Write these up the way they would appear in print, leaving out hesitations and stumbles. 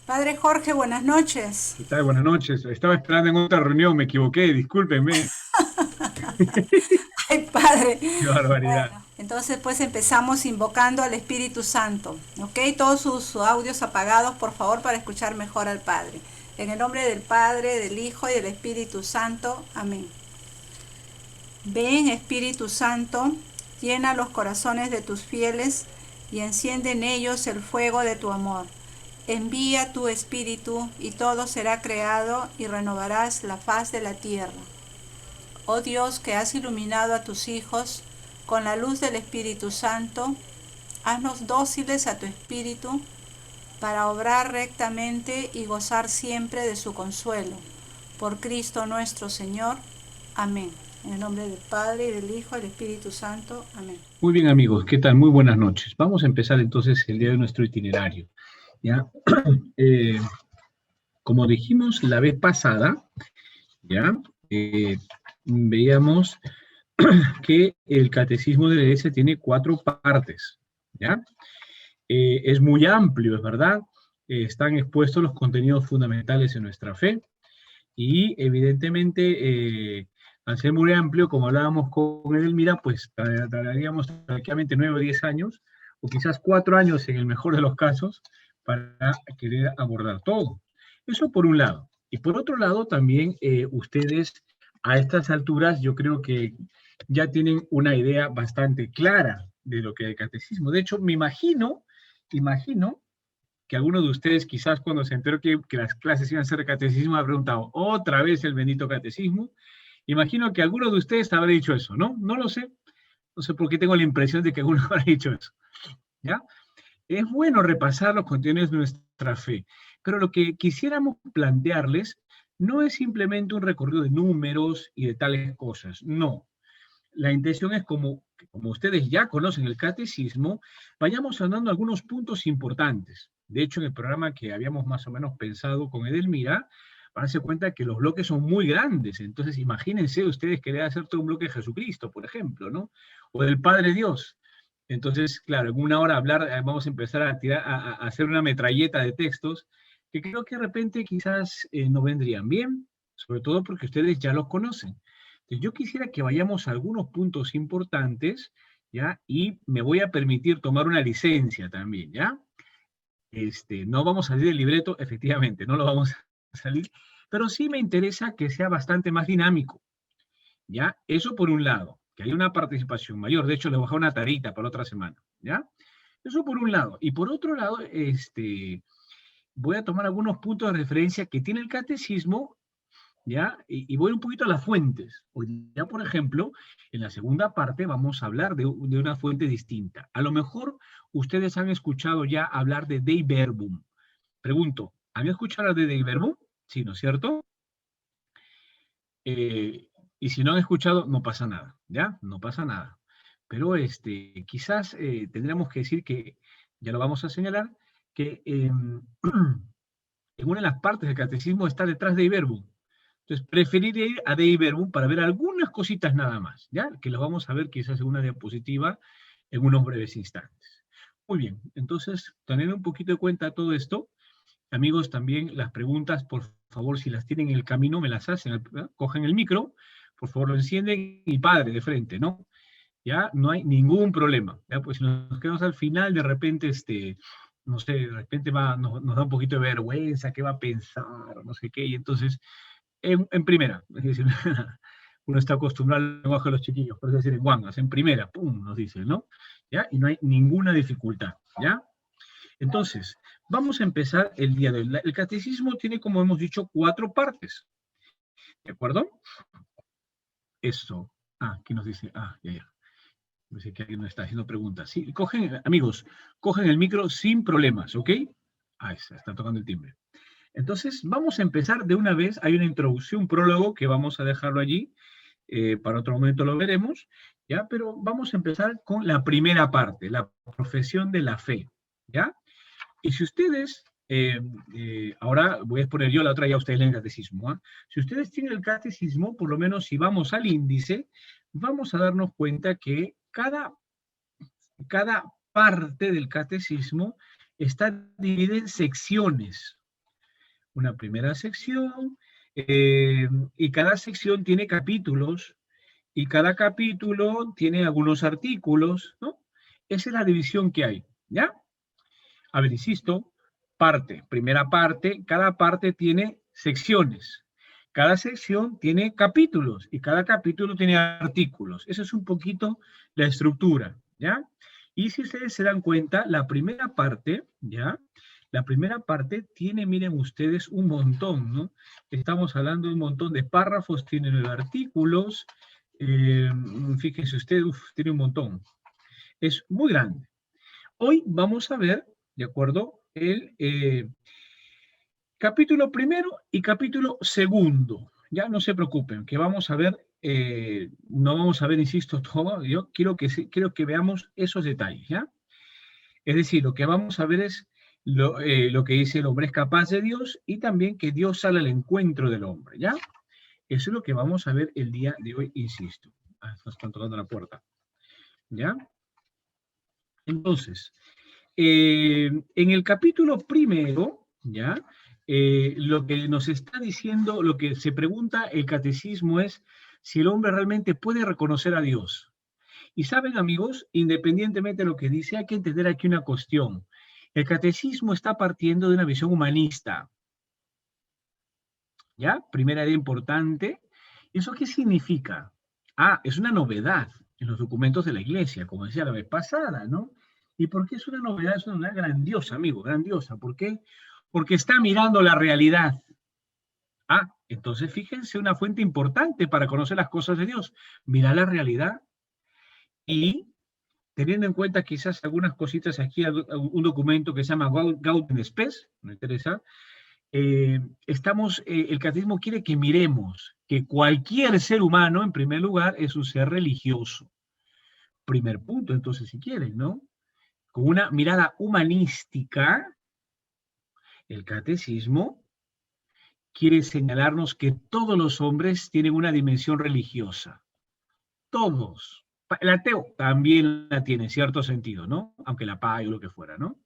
Padre Jorge, buenas noches. ¿Qué tal? Buenas noches. Estaba esperando en otra reunión, me equivoqué, discúlpenme. Ay, Padre. Qué barbaridad. Bueno, entonces pues empezamos invocando al Espíritu Santo, ¿ok? Todos sus audios apagados, por favor, para escuchar mejor al Padre. En el nombre del Padre, del Hijo y del Espíritu Santo. Amén. Ven, Espíritu Santo, llena los corazones de tus fieles y enciende en ellos el fuego de tu amor. Envía tu Espíritu y todo será creado y renovarás la faz de la tierra. Oh Dios, que has iluminado a tus hijos con la luz del Espíritu Santo, haznos dóciles a tu Espíritu para obrar rectamente y gozar siempre de su consuelo. Por Cristo nuestro Señor. Amén. En el nombre del Padre, y del Hijo, y del Espíritu Santo. Amén. Muy bien, amigos, ¿qué tal? Muy buenas noches. Vamos a empezar entonces el día de nuestro itinerario. ¿Ya? Eh, Como dijimos la vez pasada, ¿ya? Veíamos que el catecismo de la Iglesia tiene 4 partes, ¿ya? Es muy amplio, es verdad. Están expuestos los contenidos fundamentales en nuestra fe. Y evidentemente, al ser muy amplio, como hablábamos con Edelmira, pues tardaríamos tranquilamente 9 o 10 años, o quizás 4 años en el mejor de los casos, para querer abordar todo. Eso por un lado. Y por otro lado, también ustedes a estas alturas yo creo que ya tienen una idea bastante clara de lo que es el catecismo. De hecho, me imagino que alguno de ustedes quizás cuando se enteró que las clases iban a ser de catecismo ha preguntado otra vez el bendito catecismo. Imagino que alguno de ustedes habrá dicho eso, ¿no? No lo sé. No sé por qué tengo la impresión de que alguno habrá dicho eso. ¿Ya? Es bueno repasar los contenidos de nuestra fe, pero lo que quisiéramos plantearles no es simplemente un recorrido de números y de tales cosas, no. La intención es como ustedes ya conocen el catecismo, vayamos andando algunos puntos importantes. De hecho, en el programa que habíamos más o menos pensado con Edelmira, van a darse cuenta que los bloques son muy grandes. Entonces, imagínense ustedes querer hacer todo un bloque de Jesucristo, por ejemplo, ¿no? O del Padre Dios. Entonces, claro, en una hora hablar, vamos a empezar a, tirar, a hacer una metralleta de textos que creo que de repente quizás no vendrían bien, sobre todo porque ustedes ya los conocen. Entonces, yo quisiera que vayamos a algunos puntos importantes, ¿ya? Y me voy a permitir tomar una licencia también, ¿ya? No vamos a salir del libreto, efectivamente, no lo vamos a salir, pero sí me interesa que sea bastante más dinámico, ¿ya? Eso por un lado, que haya una participación mayor. De hecho, le voy a dejar una tarita para otra semana, ¿ya? Eso por un lado. Y por otro lado, voy a tomar algunos puntos de referencia que tiene el catecismo, ¿ya? Y voy un poquito a las fuentes. Hoy ya, por ejemplo, en la segunda parte vamos a hablar de una fuente distinta. A lo mejor ustedes han escuchado ya hablar de Dei Verbum. Pregunto, ¿han escuchado hablar de Dei Verbum? Sí, ¿no es cierto? Y si no han escuchado, no pasa nada, ¿ya? No pasa nada. Pero quizás tendríamos que decir que, ya lo vamos a señalar, que en una de las partes del catecismo está detrás de Dei Verbum. Entonces, preferiría ir a Dei Verbum para ver algunas cositas nada más, ¿ya? Que lo vamos a ver quizás en una diapositiva en unos breves instantes. Muy bien, entonces, teniendo un poquito de cuenta todo esto, amigos, también las preguntas, por favor, si las tienen en el camino, me las hacen, ¿verdad? Cogen el micro, por favor, lo encienden y padre, de frente, ¿no? Ya no hay ningún problema, ¿ya? Pues si nos quedamos al final, de repente, no sé, de repente nos da un poquito de vergüenza, qué va a pensar, no sé qué, y entonces en primera, es decir, uno está acostumbrado al lenguaje de los chiquillos, por eso decir en guangas, en primera, pum, nos dice, ¿no? ¿Ya? Y no hay ninguna dificultad, ¿ya? Entonces, vamos a empezar el día de hoy. El catecismo tiene, como hemos dicho, 4 partes, ¿de acuerdo? Eso. Aquí nos dice, ya, ya. Dice que alguien nos está haciendo preguntas. Sí, amigos, cogen el micro sin problemas, ¿ok? Está tocando el timbre. Entonces, vamos a empezar de una vez. Hay una introducción, un prólogo, que vamos a dejarlo allí. Para otro momento lo veremos, ¿ya? Pero vamos a empezar con la primera parte, la profesión de la fe, ¿ya? Y si ustedes, ahora voy a exponer yo la otra, ya ustedes leen el catecismo, ¿ah? Si ustedes tienen el catecismo, por lo menos si vamos al índice, vamos a darnos cuenta que cada parte del catecismo está dividida en secciones, una primera sección, y cada sección tiene capítulos, y cada capítulo tiene algunos artículos, ¿no? Esa es la división que hay, ¿ya? A ver, insisto, primera parte, cada parte tiene secciones. Cada sección tiene capítulos y cada capítulo tiene artículos. Esa es un poquito la estructura, ¿ya? Y si ustedes se dan cuenta, la primera parte, ¿ya? La primera parte tiene, miren ustedes, un montón, ¿no? Estamos hablando de un montón de párrafos, tiene 9 artículos. Fíjense ustedes, tiene un montón. Es muy grande. Hoy vamos a ver, ¿de acuerdo? El capítulo primero y capítulo segundo. Ya no se preocupen, que vamos a ver, no vamos a ver, insisto, todo. Yo quiero que veamos esos detalles, ¿ya? Es decir, lo que vamos a ver es lo que dice el hombre es capaz de Dios y también que Dios sale al encuentro del hombre, ¿ya? Eso es lo que vamos a ver el día de hoy, insisto. Están tocando la puerta, ¿ya? Entonces, en el capítulo primero, ¿ya? Lo que nos está diciendo, lo que se pregunta el catecismo es si el hombre realmente puede reconocer a Dios. Y saben, amigos, independientemente de lo que dice, hay que entender aquí una cuestión. El catecismo está partiendo de una visión humanista. ¿Ya? Primera idea importante. ¿Eso qué significa? Ah, es una novedad en los documentos de la Iglesia, como decía la vez pasada, ¿no? ¿Y por qué es una novedad? Es una novedad grandiosa, amigo, grandiosa. ¿Por qué? Porque está mirando la realidad. Ah, entonces fíjense, una fuente importante para conocer las cosas de Dios. Mirar la realidad y teniendo en cuenta quizás algunas cositas aquí, un documento que se llama Gaudium Spes, me interesa, el catecismo quiere que miremos que cualquier ser humano, en primer lugar, es un ser religioso. Primer punto, entonces, si quieren, ¿no? Con una mirada humanística, el catecismo quiere señalarnos que todos los hombres tienen una dimensión religiosa. Todos. El ateo también la tiene en cierto sentido, ¿no? Aunque la pague o lo que fuera, ¿no?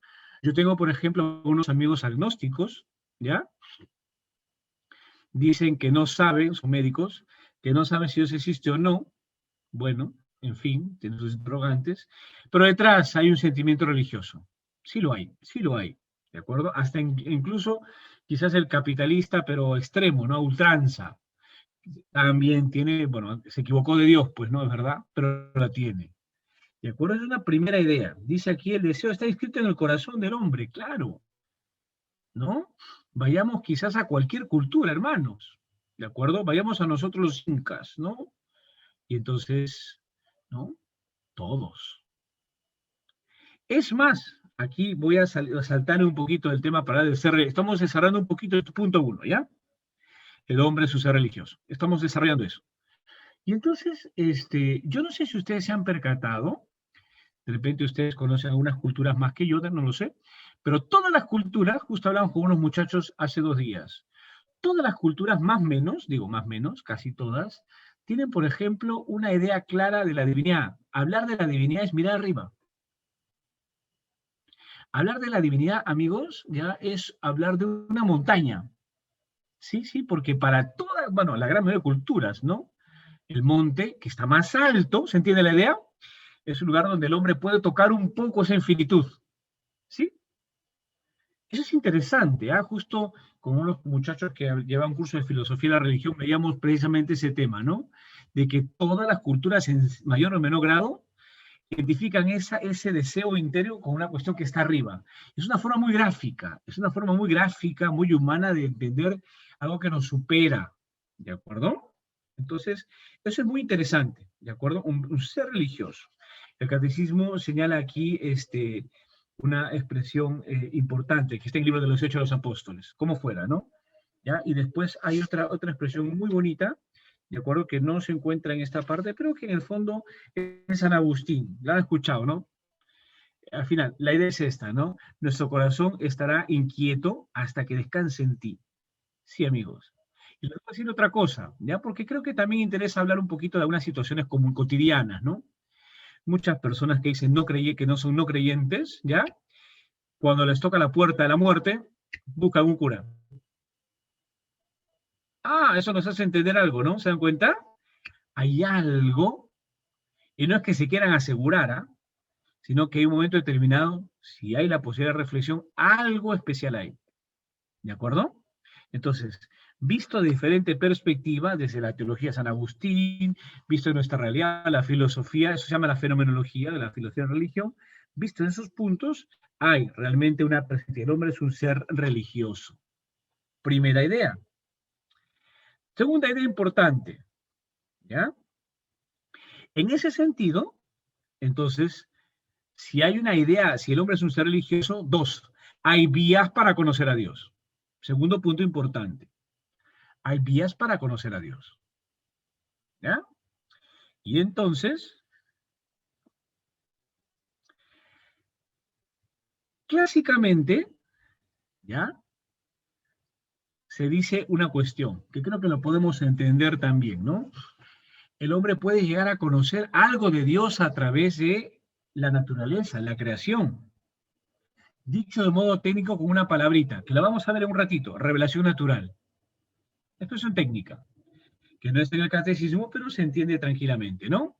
Yo tengo, por ejemplo, unos amigos agnósticos, ¿ya? Dicen que no saben, son médicos, que no saben si Dios existe o no. Bueno, en fin, tienen sus interrogantes. Pero detrás hay un sentimiento religioso. Sí lo hay, sí lo hay. ¿De acuerdo? Hasta incluso quizás el capitalista, pero extremo, ¿no? Ultranza. También tiene, bueno, se equivocó de Dios, pues no es verdad, pero la tiene. ¿De acuerdo? Es una primera idea. Dice aquí, el deseo está inscrito en el corazón del hombre, claro. ¿No? Vayamos quizás a cualquier cultura, hermanos, ¿de acuerdo? Vayamos a nosotros los incas, ¿no? Y entonces, ¿no? Todos. Es más, aquí voy a saltar un poquito del tema para desarrollar. Estamos desarrollando un poquito el punto 1, ¿ya? El hombre es su ser religioso. Estamos desarrollando eso. Y entonces, yo no sé si ustedes se han percatado, de repente ustedes conocen algunas culturas más que yo, no lo sé, pero todas las culturas, justo hablamos con unos muchachos hace 2 días, todas las culturas más menos, digo más menos, casi todas, tienen, por ejemplo, una idea clara de la divinidad. Hablar de la divinidad es mirar arriba. Hablar de la divinidad, amigos, ya es hablar de una montaña. Sí, sí, porque para todas, bueno, la gran mayoría de culturas, ¿no? El monte, que está más alto, ¿se entiende la idea? Es un lugar donde el hombre puede tocar un poco esa infinitud. ¿Sí? Eso es interesante, ¿ah? Justo con unos muchachos que llevan un curso de filosofía de la religión, veíamos precisamente ese tema, ¿no? De que todas las culturas en mayor o menor grado identifican ese deseo interior con una cuestión que está arriba. Es una forma muy gráfica, muy humana de entender algo que nos supera, ¿de acuerdo? Entonces, eso es muy interesante, ¿de acuerdo? Un ser religioso. El catecismo señala aquí una expresión importante que está en el libro de los Hechos de los Apóstoles, como fuera, ¿no? ¿Ya? Y después hay otra expresión muy bonita, ¿de acuerdo? Que no se encuentra en esta parte, pero que en el fondo es San Agustín. La han escuchado, ¿no? Al final, la idea es esta, ¿no? Nuestro corazón estará inquieto hasta que descanse en ti. Sí, amigos. Y les voy a decir otra cosa, ¿ya? Porque creo que también interesa hablar un poquito de algunas situaciones como cotidianas, ¿no? Muchas personas que dicen que no son no creyentes, ¿ya? Cuando les toca la puerta de la muerte, buscan un cura. Eso nos hace entender algo, ¿no? ¿Se dan cuenta? Hay algo, y no es que se quieran asegurar, sino que hay un momento determinado, si hay la posibilidad de reflexión, algo especial hay. ¿De acuerdo? Entonces, visto de diferente perspectiva, desde la teología de San Agustín, visto en nuestra realidad, la filosofía, eso se llama la fenomenología de la filosofía de la religión, visto en esos puntos, hay realmente una perspectiva. El hombre es un ser religioso. Primera idea. Segunda idea importante, ¿ya? En ese sentido, entonces, si hay una idea, si el hombre es un ser religioso, dos, hay vías para conocer a Dios. Segundo punto importante, hay vías para conocer a Dios. ¿Ya? Y entonces, clásicamente, ¿ya? Se dice una cuestión, que creo que lo podemos entender también, ¿no? El hombre puede llegar a conocer algo de Dios a través de la naturaleza, la creación. Dicho de modo técnico con una palabrita, que la vamos a ver en un ratito, revelación natural. Esto es una técnica, que no está en el catecismo, pero se entiende tranquilamente, ¿no?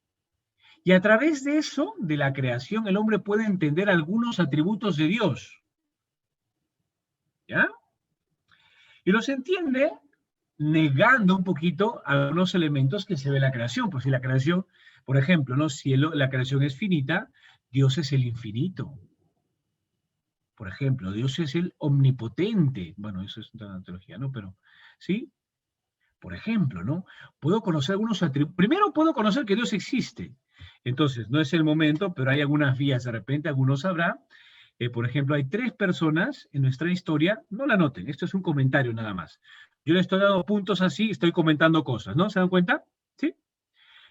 Y a través de eso, de la creación, el hombre puede entender algunos atributos de Dios. ¿Ya? Y los entiende negando un poquito algunos elementos que se ve en la creación. Pues si la creación, por ejemplo, ¿no? Si la creación es finita, Dios es el infinito. Por ejemplo, Dios es el omnipotente. Bueno, eso es una teología, ¿no? Pero, ¿sí? Por ejemplo, ¿no? Puedo conocer algunos atributos. Primero puedo conocer que Dios existe. Entonces, no es el momento, pero hay algunas vías, de repente algunos sabrá. Por ejemplo, hay 3 personas en nuestra historia, no la noten, esto es un comentario nada más. Yo le estoy dando puntos así, estoy comentando cosas, ¿no? ¿Se dan cuenta? ¿Sí?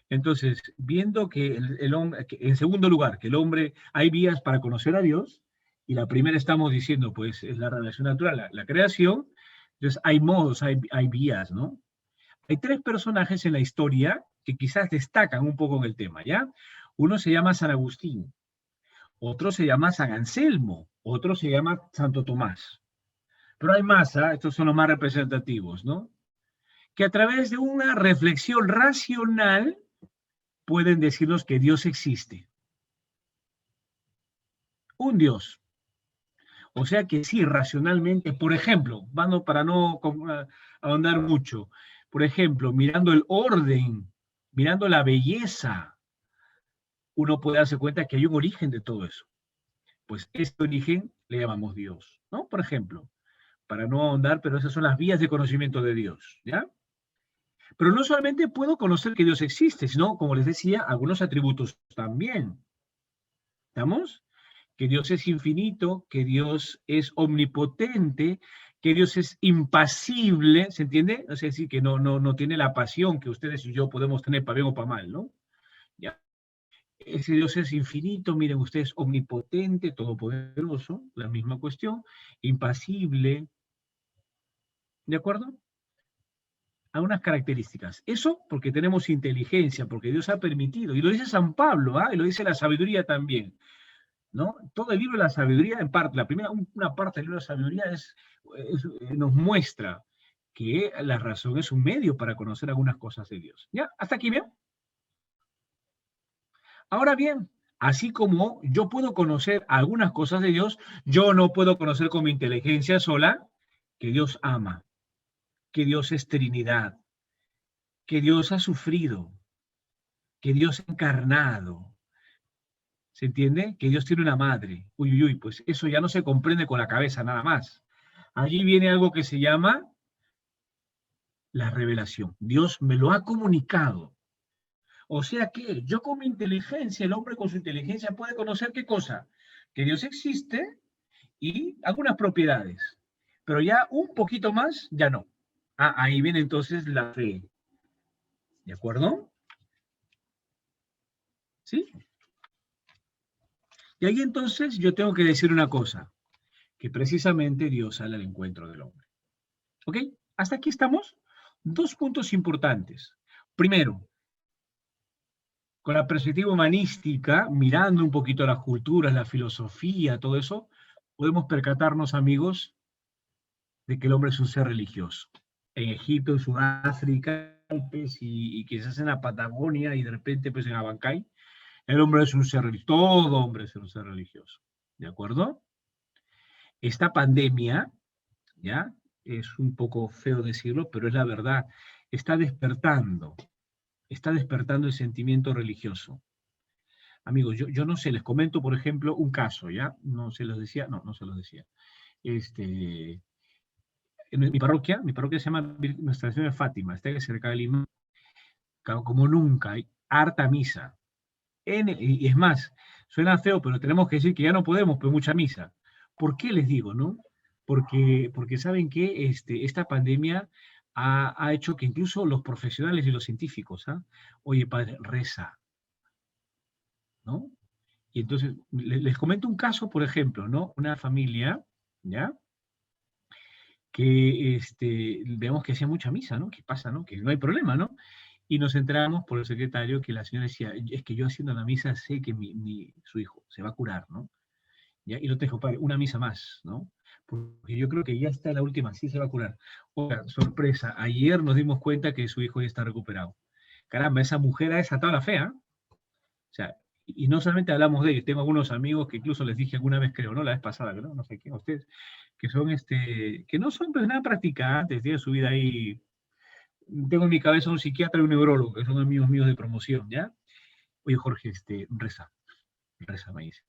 Entonces, viendo que el hombre, en segundo lugar, que el hombre, hay vías para conocer a Dios, y la primera estamos diciendo, pues, es la revelación natural, la creación, entonces hay modos, hay vías, ¿no? Hay 3 personajes en la historia que quizás destacan un poco en el tema, ¿ya? Uno se llama San Agustín, otro se llama San Anselmo, otro se llama Santo Tomás. Pero hay más, estos son los más representativos, ¿no? Que a través de una reflexión racional pueden decirnos que Dios existe. Un Dios. O sea que sí, racionalmente, por ejemplo, para no ahondar mucho, por ejemplo, mirando el orden, mirando la belleza, uno puede darse cuenta que hay un origen de todo eso. Pues este origen le llamamos Dios, ¿no? Por ejemplo, para no ahondar, pero esas son las vías de conocimiento de Dios, ¿ya? Pero no solamente puedo conocer que Dios existe, sino, como les decía, algunos atributos también. ¿Estamos? Que Dios es infinito, que Dios es omnipotente, que Dios es impasible, ¿se entiende? Es decir, que no tiene la pasión que ustedes y yo podemos tener para bien o para mal, ¿no? Ya. Ese Dios es infinito, miren ustedes, omnipotente, todopoderoso, la misma cuestión, impasible, ¿de acuerdo? Algunas características. Eso porque tenemos inteligencia, porque Dios ha permitido, y lo dice San Pablo, y lo dice la sabiduría también, ¿no? Todo el libro de la sabiduría, en parte, una parte del libro de la sabiduría nos muestra que la razón es un medio para conocer algunas cosas de Dios. ¿Ya? ¿Hasta aquí bien? Ahora bien, así como yo puedo conocer algunas cosas de Dios, yo no puedo conocer con mi inteligencia sola que Dios ama, que Dios es Trinidad, que Dios ha sufrido, que Dios ha encarnado. ¿Se entiende? Que Dios tiene una madre. Uy, uy, uy, pues eso ya no se comprende con la cabeza nada más. Allí viene algo que se llama la revelación. Dios me lo ha comunicado. O sea que yo con mi inteligencia, el hombre con su inteligencia puede conocer qué cosa, que Dios existe y algunas propiedades. Pero ya un poquito más, ya no. Ahí viene entonces la fe. ¿De acuerdo? ¿Sí? Y ahí entonces yo tengo que decir una cosa, que precisamente Dios sale al encuentro del hombre. ¿Ok? ¿Hasta aquí estamos? 2 puntos importantes. Primero, con la perspectiva humanística, mirando un poquito las culturas, la filosofía, todo eso, podemos percatarnos, amigos, de que el hombre es un ser religioso. en Egipto, en Sudáfrica, pues, y quizás en la Patagonia y de repente pues en Abancay, el hombre es un ser religioso, todo hombre es un ser religioso, ¿de acuerdo? Esta pandemia, ¿ya? Es un poco feo decirlo, pero es la verdad, está despertando el sentimiento religioso. Amigos, yo no sé, les comento, por ejemplo, un caso, ¿ya? No se los decía, no se los decía. En mi parroquia se llama Nuestra Señora de Fátima, está cerca de Lima, como nunca, hay harta misa. Y es más, suena feo, pero tenemos que decir que ya no podemos, pues mucha misa. ¿Por qué les digo, no? Porque saben que esta pandemia ha hecho que incluso los profesionales y los científicos, ¿ah? Oye, padre, reza, ¿no? Y entonces, les comento un caso, por ejemplo, ¿no? Una familia, ¿ya? Que vemos que hacía mucha misa, ¿no? ¿Qué pasa, no? Que no hay problema, ¿no? Y nos enteramos por el secretario que la señora decía, es que yo haciendo la misa sé que su hijo se va a curar, ¿no? ¿Ya? Y lo te dijo, padre, una misa más, ¿no? Porque yo creo que ya está la última, sí se va a curar. Oiga, sorpresa, ayer nos dimos cuenta que su hijo ya está recuperado. Caramba, esa mujer ha desatado la fe, ¿ah? O sea, y no solamente hablamos de ellos, tengo algunos amigos que incluso les dije alguna vez, creo, ¿no? La vez pasada, creo, no sé quién, a ustedes, que son, que no son pues nada practicantes, tienen su vida ahí. Tengo en mi cabeza un psiquiatra y un neurólogo, que son amigos míos de promoción, ¿ya? Oye, Jorge, reza, me dice.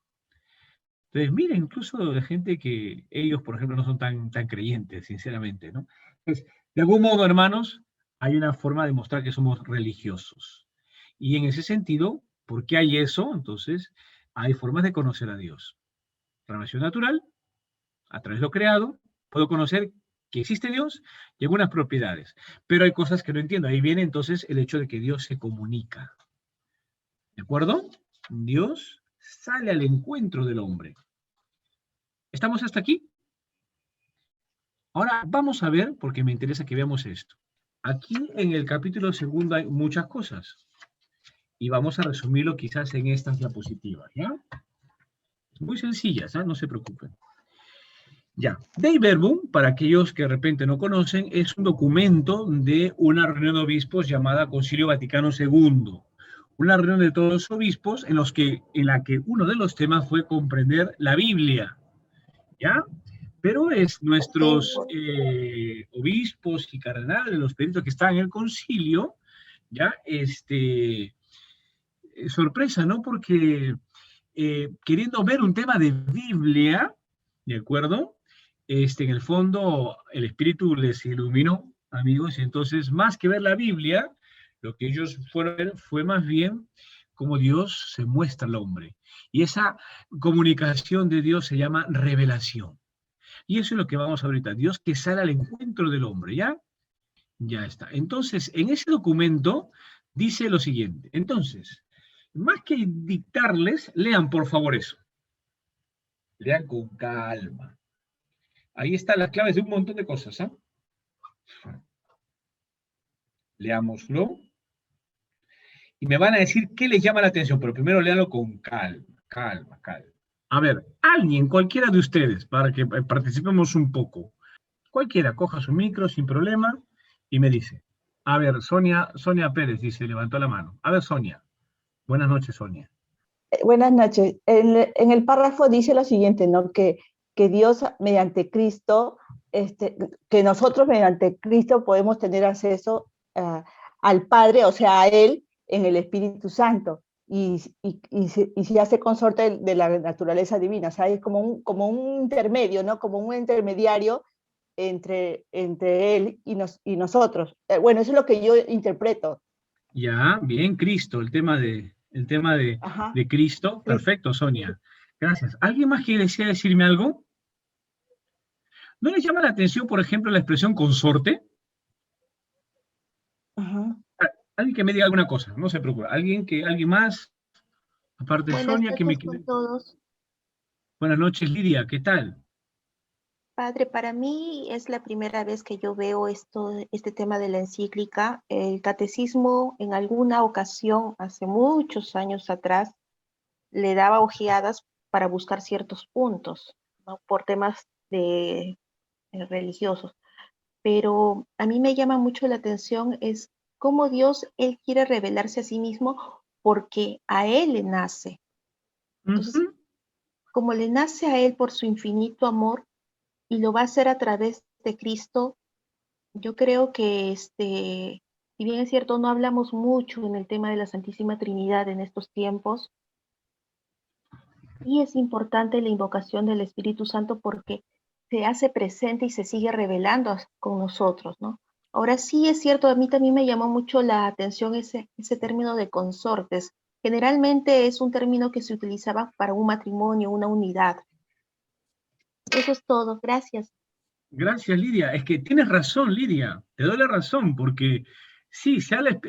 Entonces, mira, incluso la gente que ellos, por ejemplo, no son tan creyentes, sinceramente, ¿no? Entonces, de algún modo, hermanos, hay una forma de mostrar que somos religiosos. Y en ese sentido, ¿por qué hay eso? Entonces, hay formas de conocer a Dios. Revelación natural, a través de lo creado, puedo conocer que existe Dios y algunas propiedades. Pero hay cosas que no entiendo. Ahí viene entonces el hecho de que Dios se comunica. ¿De acuerdo? Dios sale al encuentro del hombre. ¿Estamos hasta aquí? Ahora vamos a ver, porque me interesa que veamos esto. Aquí en el capítulo segundo hay muchas cosas. Y vamos a resumirlo quizás en estas diapositivas, ¿ya? Muy sencillas, ¿eh? No se preocupen. Ya, Dei Verbum, para aquellos que de repente no conocen, es un documento de una reunión de obispos llamada Concilio Vaticano II. Una reunión de todos los obispos en la que uno de los temas fue comprender la Biblia, ¿ya? Pero es nuestros obispos y cardenales, los peritos que están en el concilio, ¿ya? Sorpresa, ¿no? Porque queriendo ver un tema de Biblia, ¿de acuerdo? En el fondo, el Espíritu les iluminó, amigos, y entonces, más que ver la Biblia, lo que ellos fueron a ver fue más bien cómo Dios se muestra al hombre. Y esa comunicación de Dios se llama revelación. Y eso es lo que vamos a ver ahorita. Dios que sale al encuentro del hombre, ¿ya? Ya está. Entonces, en ese documento dice lo siguiente. Entonces, más que dictarles, lean por favor eso. Lean con calma. Ahí están las claves de un montón de cosas, ¿ah? Leámoslo. Y me van a decir qué les llama la atención, pero primero léanlo con calma, calma, calma. A ver, alguien, cualquiera de ustedes, para que participemos un poco. Cualquiera, coja su micro sin problema y me dice. A ver, Sonia Pérez dice, levantó la mano. A ver, Sonia. Buenas noches, Sonia. Buenas noches. En el párrafo dice lo siguiente, ¿no? Que Dios mediante Cristo, que nosotros mediante Cristo podemos tener acceso al Padre, o sea, a Él, en el Espíritu Santo, y se hace consorte de la naturaleza divina, o sea, es como un intermedio, ¿no? Como un intermediario entre Él y nosotros. Bueno, eso es lo que yo interpreto. Ya, bien, Cristo, el tema Ajá. de Cristo. Perfecto, Sonia. Gracias. ¿Alguien más que desea decirme algo? ¿No les llama la atención, por ejemplo, la expresión consorte? Ajá. Alguien que me diga alguna cosa, no se preocupe. ¿Alguien más? Aparte de Buenas Sonia, que me... noches con todos. Buenas noches, Lidia, ¿qué tal? Padre, para mí es la primera vez que yo veo este tema de la encíclica. El catecismo en alguna ocasión, hace muchos años atrás, le daba ojeadas para buscar ciertos puntos, ¿no? Por temas religiosos. pero a mí me llama mucho la atención es cómo Dios, Él quiere revelarse a sí mismo porque a Él le nace. Entonces, Ujú. como le nace a Él por su infinito amor y lo va a hacer a través de Cristo, yo creo que, si bien es cierto, no hablamos mucho en el tema de la Santísima Trinidad en estos tiempos, sí es importante la invocación del Espíritu Santo porque se hace presente y se sigue revelando con nosotros, ¿no? Ahora sí es cierto, a mí también me llamó mucho la atención ese término de consortes. Generalmente es un término que se utilizaba para un matrimonio, una unidad. Eso es todo, gracias. Gracias, Lidia. Es que tienes razón, Lidia. Te doy la razón, porque sí, se habla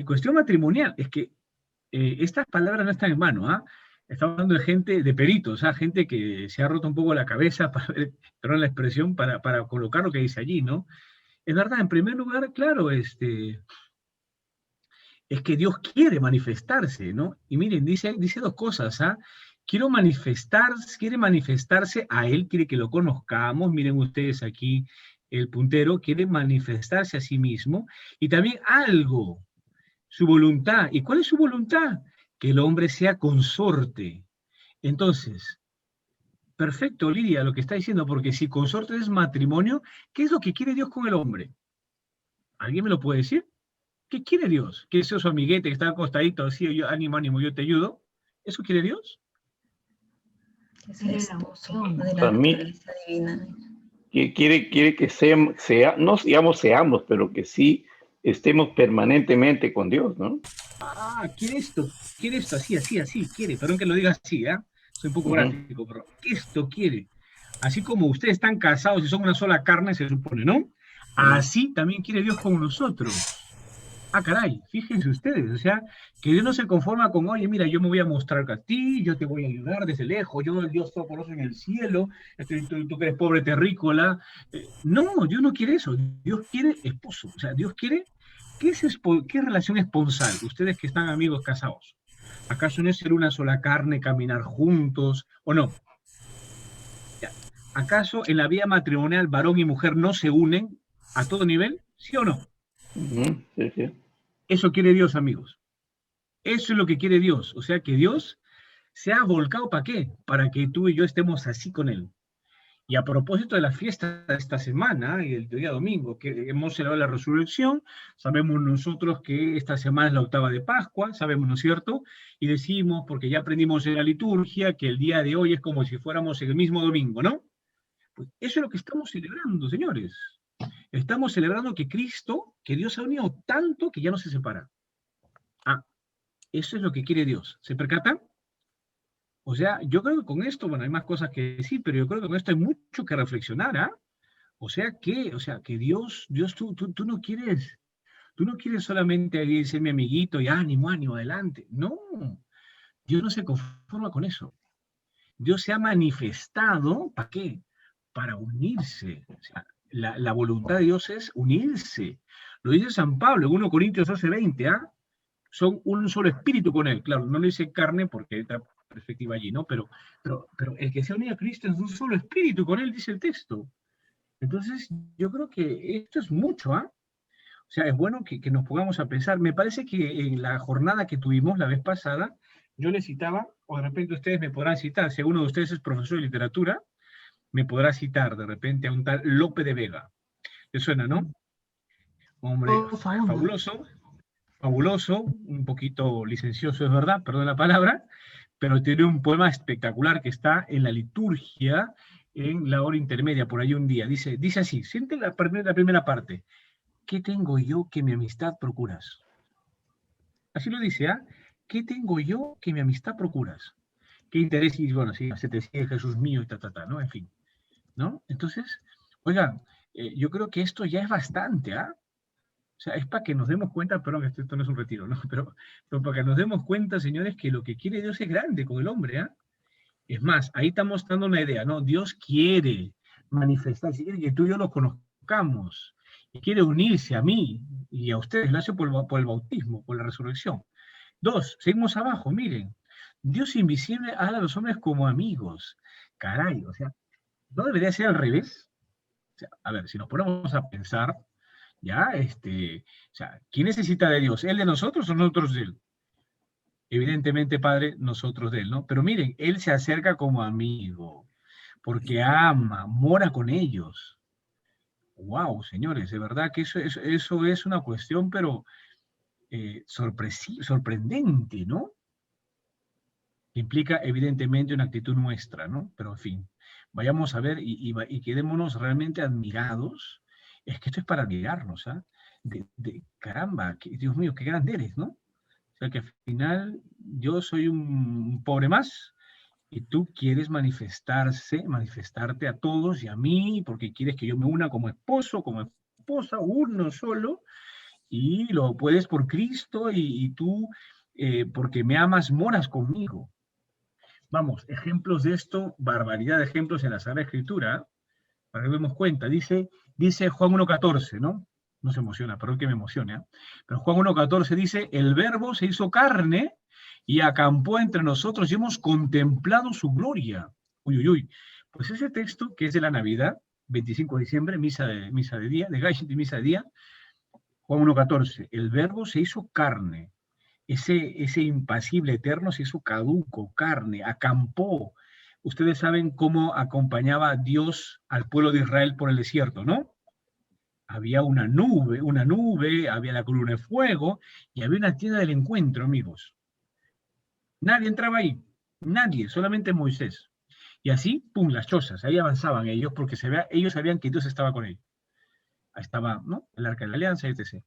cuestión matrimonial. Es que estas palabras no están en vano, ¿ah? Estamos hablando de gente, de peritos, ¿ah? Gente que se ha roto un poco la cabeza, para ver, perdón la expresión, para colocar lo que dice allí, ¿no? Es verdad, en primer lugar, claro, es que Dios quiere manifestarse, ¿no? Y miren, dice dos cosas, ¿ah? Quiere manifestarse a Él, quiere que lo conozcamos, miren ustedes aquí el puntero, quiere manifestarse a sí mismo, y también algo, su voluntad. ¿Y cuál es su voluntad? Que el hombre sea consorte. Entonces, perfecto, Lidia, lo que está diciendo, porque si consorte es matrimonio, ¿qué es lo que quiere Dios con el hombre? ¿Alguien me lo puede decir? ¿Qué quiere Dios? ¿Que sea su amiguete que está acostadito así, yo, ánimo, ánimo, yo te ayudo? ¿Eso quiere Dios? Quiere la unción de la Para mí, naturaleza divina. quiere que no digamos seamos, pero que sí estemos permanentemente con Dios, ¿no? Ah, quiere esto, así, quiere. Perdón que lo diga así, ¿ah? Soy un poco gráfico, pero esto quiere. Así como ustedes están casados y son una sola carne, se supone, ¿no? Así también quiere Dios con nosotros. Ah, caray, fíjense ustedes, o sea, que Dios no se conforma con, oye, mira, yo me voy a mostrar a ti, yo te voy a ayudar desde lejos, yo, el Dios Todopoderoso en el cielo, tú que eres pobre terrícola. No, Dios no quiere eso, Dios quiere esposo, o sea, Dios quiere, ¿qué relación esponsal? Ustedes que están amigos casados, ¿acaso no es ser una sola carne, caminar juntos, o no? Ya. ¿Acaso en la vida matrimonial varón y mujer no se unen a todo nivel? ¿Sí o no? Sí, sí. Eso quiere Dios, amigos. Eso es lo que quiere Dios. O sea que Dios se ha volcado ¿para qué? Para que tú y yo estemos así con Él. Y a propósito de la fiesta de esta semana y el día domingo, que hemos celebrado la resurrección, sabemos nosotros que esta semana es la octava de Pascua, sabemos, ¿no es cierto? Y decimos, porque ya aprendimos en la liturgia, que el día de hoy es como si fuéramos el mismo domingo, ¿no? Pues eso es lo que estamos celebrando, señores. Estamos celebrando que Cristo, que Dios ha unido tanto que ya no se separa. Ah, eso es lo que quiere Dios. ¿Se percatan? O sea, yo creo que con esto, bueno, hay más cosas que decir, pero yo creo que con esto hay mucho que reflexionar, ¿ah? O sea que Dios, tú no quieres solamente ahí ser mi amiguito y ánimo, ánimo, adelante. No, Dios no se conforma con eso. Dios se ha manifestado, ¿para qué? Para unirse. O sea, la voluntad de Dios es unirse. Lo dice San Pablo en 1 Corintios 12:20, ¿ah? Son un solo espíritu con Él. Claro, no le dice carne porque está perspectiva allí, ¿no? Pero el que se ha unido a Cristo es un solo espíritu con Él, dice el texto. Entonces, yo creo que esto es mucho, ¿ah? O sea, es bueno que nos pongamos a pensar. Me parece que en la jornada que tuvimos la vez pasada, yo le citaba, o de repente ustedes me podrán citar, si uno de ustedes es profesor de literatura, me podrá citar de repente a un tal Lope de Vega. ¿Le suena, no? Hombre, fabuloso, fabuloso, un poquito licencioso, es verdad, perdón la palabra, pero tiene un poema espectacular que está en la liturgia, en la hora intermedia, por ahí un día. Dice así, siente la primera parte. ¿Qué tengo yo que mi amistad procuras? Así lo dice, ¿ah? ¿Qué tengo yo que mi amistad procuras? ¿Qué interés? Y bueno, sí, se te sigue Jesús mío y ¿no? En fin, ¿no? Entonces, oigan, yo creo que esto ya es bastante, ¿ah? O sea, es para que nos demos cuenta, perdón, esto no es un retiro, ¿no? Pero para que nos demos cuenta, señores, que lo que quiere Dios es grande con el hombre, ¿ah? Es más, ahí estamos dando una idea, ¿no? Dios quiere manifestarse, quiere que tú y yo lo conozcamos, y quiere unirse a mí y a ustedes, lo hace por el bautismo, por la resurrección. 2, seguimos abajo, miren, Dios invisible habla a los hombres como amigos. Caray, o sea, ¿no debería ser al revés? O sea, a ver, si nos ponemos a pensar, ya, o sea, ¿quién necesita de Dios? ¿Él de nosotros o nosotros de él? Evidentemente, Padre, nosotros de él, ¿no? Pero miren, él se acerca como amigo, porque ama, mora con ellos. Wow, señores, de verdad que eso es una cuestión, pero sorprendente, ¿no? Implica evidentemente una actitud nuestra, ¿no? Pero en fin, vayamos a ver y quedémonos realmente admirados. Es que esto es para admirarnos, ¿ah? Caramba, Dios mío, qué grande eres, ¿no? O sea que al final yo soy un pobre más y tú quieres manifestarte a todos y a mí porque quieres que yo me una como esposo, como esposa, uno solo, y lo puedes por Cristo y tú, porque me amas, moras conmigo. Vamos, ejemplos de esto, barbaridad de ejemplos en la Sagrada Escritura, para que demos cuenta. Dice Juan 1.14, ¿no? No se emociona, perdón que me emocione, ¿eh? Pero Juan 1.14 dice, el Verbo se hizo carne y acampó entre nosotros y hemos contemplado su gloria. Uy, uy, uy. Pues ese texto, que es de la Navidad, 25 de diciembre, misa de día, de Gaishit y misa de día, Juan 1.14, el Verbo se hizo carne. Ese impasible eterno se hizo caduco, carne, acampó. Ustedes saben cómo acompañaba a Dios al pueblo de Israel por el desierto, ¿no? Había una nube, había la columna de fuego y había una tienda del encuentro, amigos. Nadie entraba ahí, nadie, solamente Moisés. Y así, pum, las chozas, ahí avanzaban ellos porque ellos sabían que Dios estaba con ellos. Ahí estaba, ¿no? El arca de la alianza, etc.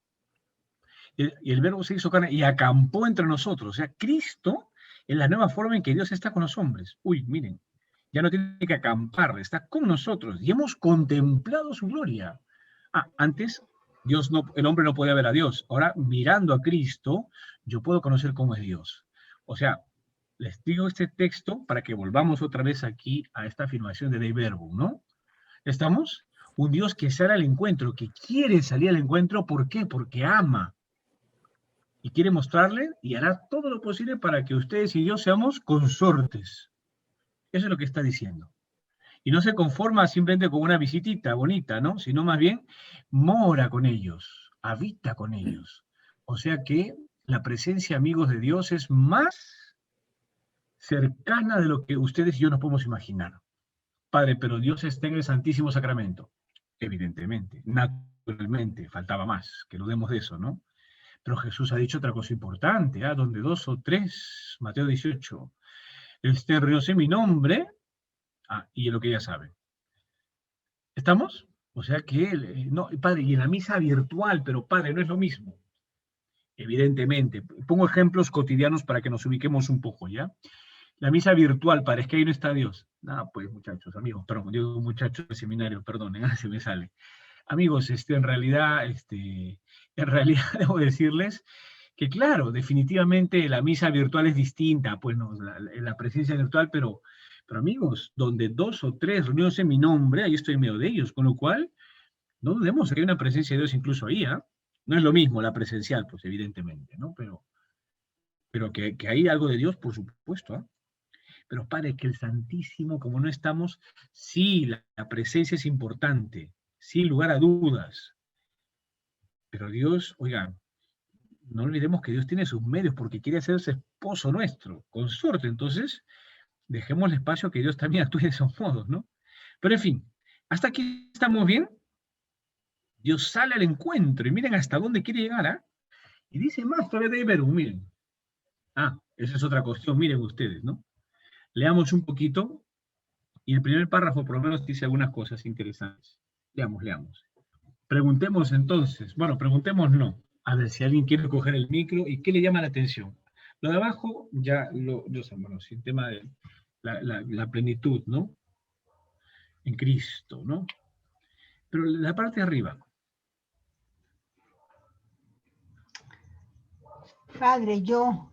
Y el Verbo se hizo carne y acampó entre nosotros. O sea, Cristo es la nueva forma en que Dios está con los hombres. Uy, miren, ya no tiene que acampar, está con nosotros y hemos contemplado su gloria. Antes el hombre no podía ver a Dios. Ahora, mirando a Cristo, yo puedo conocer cómo es Dios. O sea, les digo este texto para que volvamos otra vez aquí a esta afirmación de Dei Verbum, ¿no? ¿Estamos? Un Dios que sale al encuentro, que quiere salir al encuentro, ¿por qué? Porque ama. Y quiere mostrarle y hará todo lo posible para que ustedes y yo seamos consortes. Eso es lo que está diciendo. Y no se conforma simplemente con una visitita bonita, ¿no? Sino más bien mora con ellos, habita con ellos. O sea que la presencia, amigos de Dios, es más cercana de lo que ustedes y yo nos podemos imaginar. Padre, pero Dios está en el Santísimo Sacramento. Evidentemente, naturalmente, faltaba más, que dudemos de eso, ¿no? Pero Jesús ha dicho otra cosa importante, ¿ah? Donde 2 o 3, Mateo 18, estén reunidos en mi nombre, y es lo que ya saben. ¿Estamos? O sea que, no, Padre, y en la misa virtual, pero Padre, no es lo mismo. Evidentemente, pongo ejemplos cotidianos para que nos ubiquemos un poco, ¿ya? La misa virtual, Padre, es que ahí no está Dios. Pues muchachos, amigos, perdón, digo muchachos del seminario, perdonen, se me sale. Amigos, en realidad debo decirles que claro, definitivamente la misa virtual es distinta, pues no, la presencia virtual, pero amigos, donde 2 o 3 reunidos en mi nombre, ahí estoy en medio de ellos, con lo cual no dudemos que hay una presencia de Dios incluso ahí, ¿ah? No es lo mismo la presencial, pues evidentemente, ¿no? Pero que hay algo de Dios, por supuesto, ¿ah? Pero Padre, que el Santísimo, como no estamos, sí, la presencia es importante, sin lugar a dudas. Pero Dios, oigan, no olvidemos que Dios tiene sus medios porque quiere hacerse esposo nuestro, consorte. Entonces, dejemos el espacio a que Dios también actúe de esos modos, ¿no? Pero en fin, hasta aquí estamos bien. Dios sale al encuentro y miren hasta dónde quiere llegar, ¿ah? Y dice más todavía de Verbum, miren. Esa es otra cuestión, miren ustedes, ¿no? Leamos un poquito y el primer párrafo por lo menos dice algunas cosas interesantes. Leamos. Preguntemos entonces, bueno, preguntemos no. A ver si alguien quiere coger el micro y qué le llama la atención. Lo de abajo ya yo sé, bueno, sí, el tema de la plenitud, ¿no? En Cristo, ¿no? Pero la parte de arriba. Padre,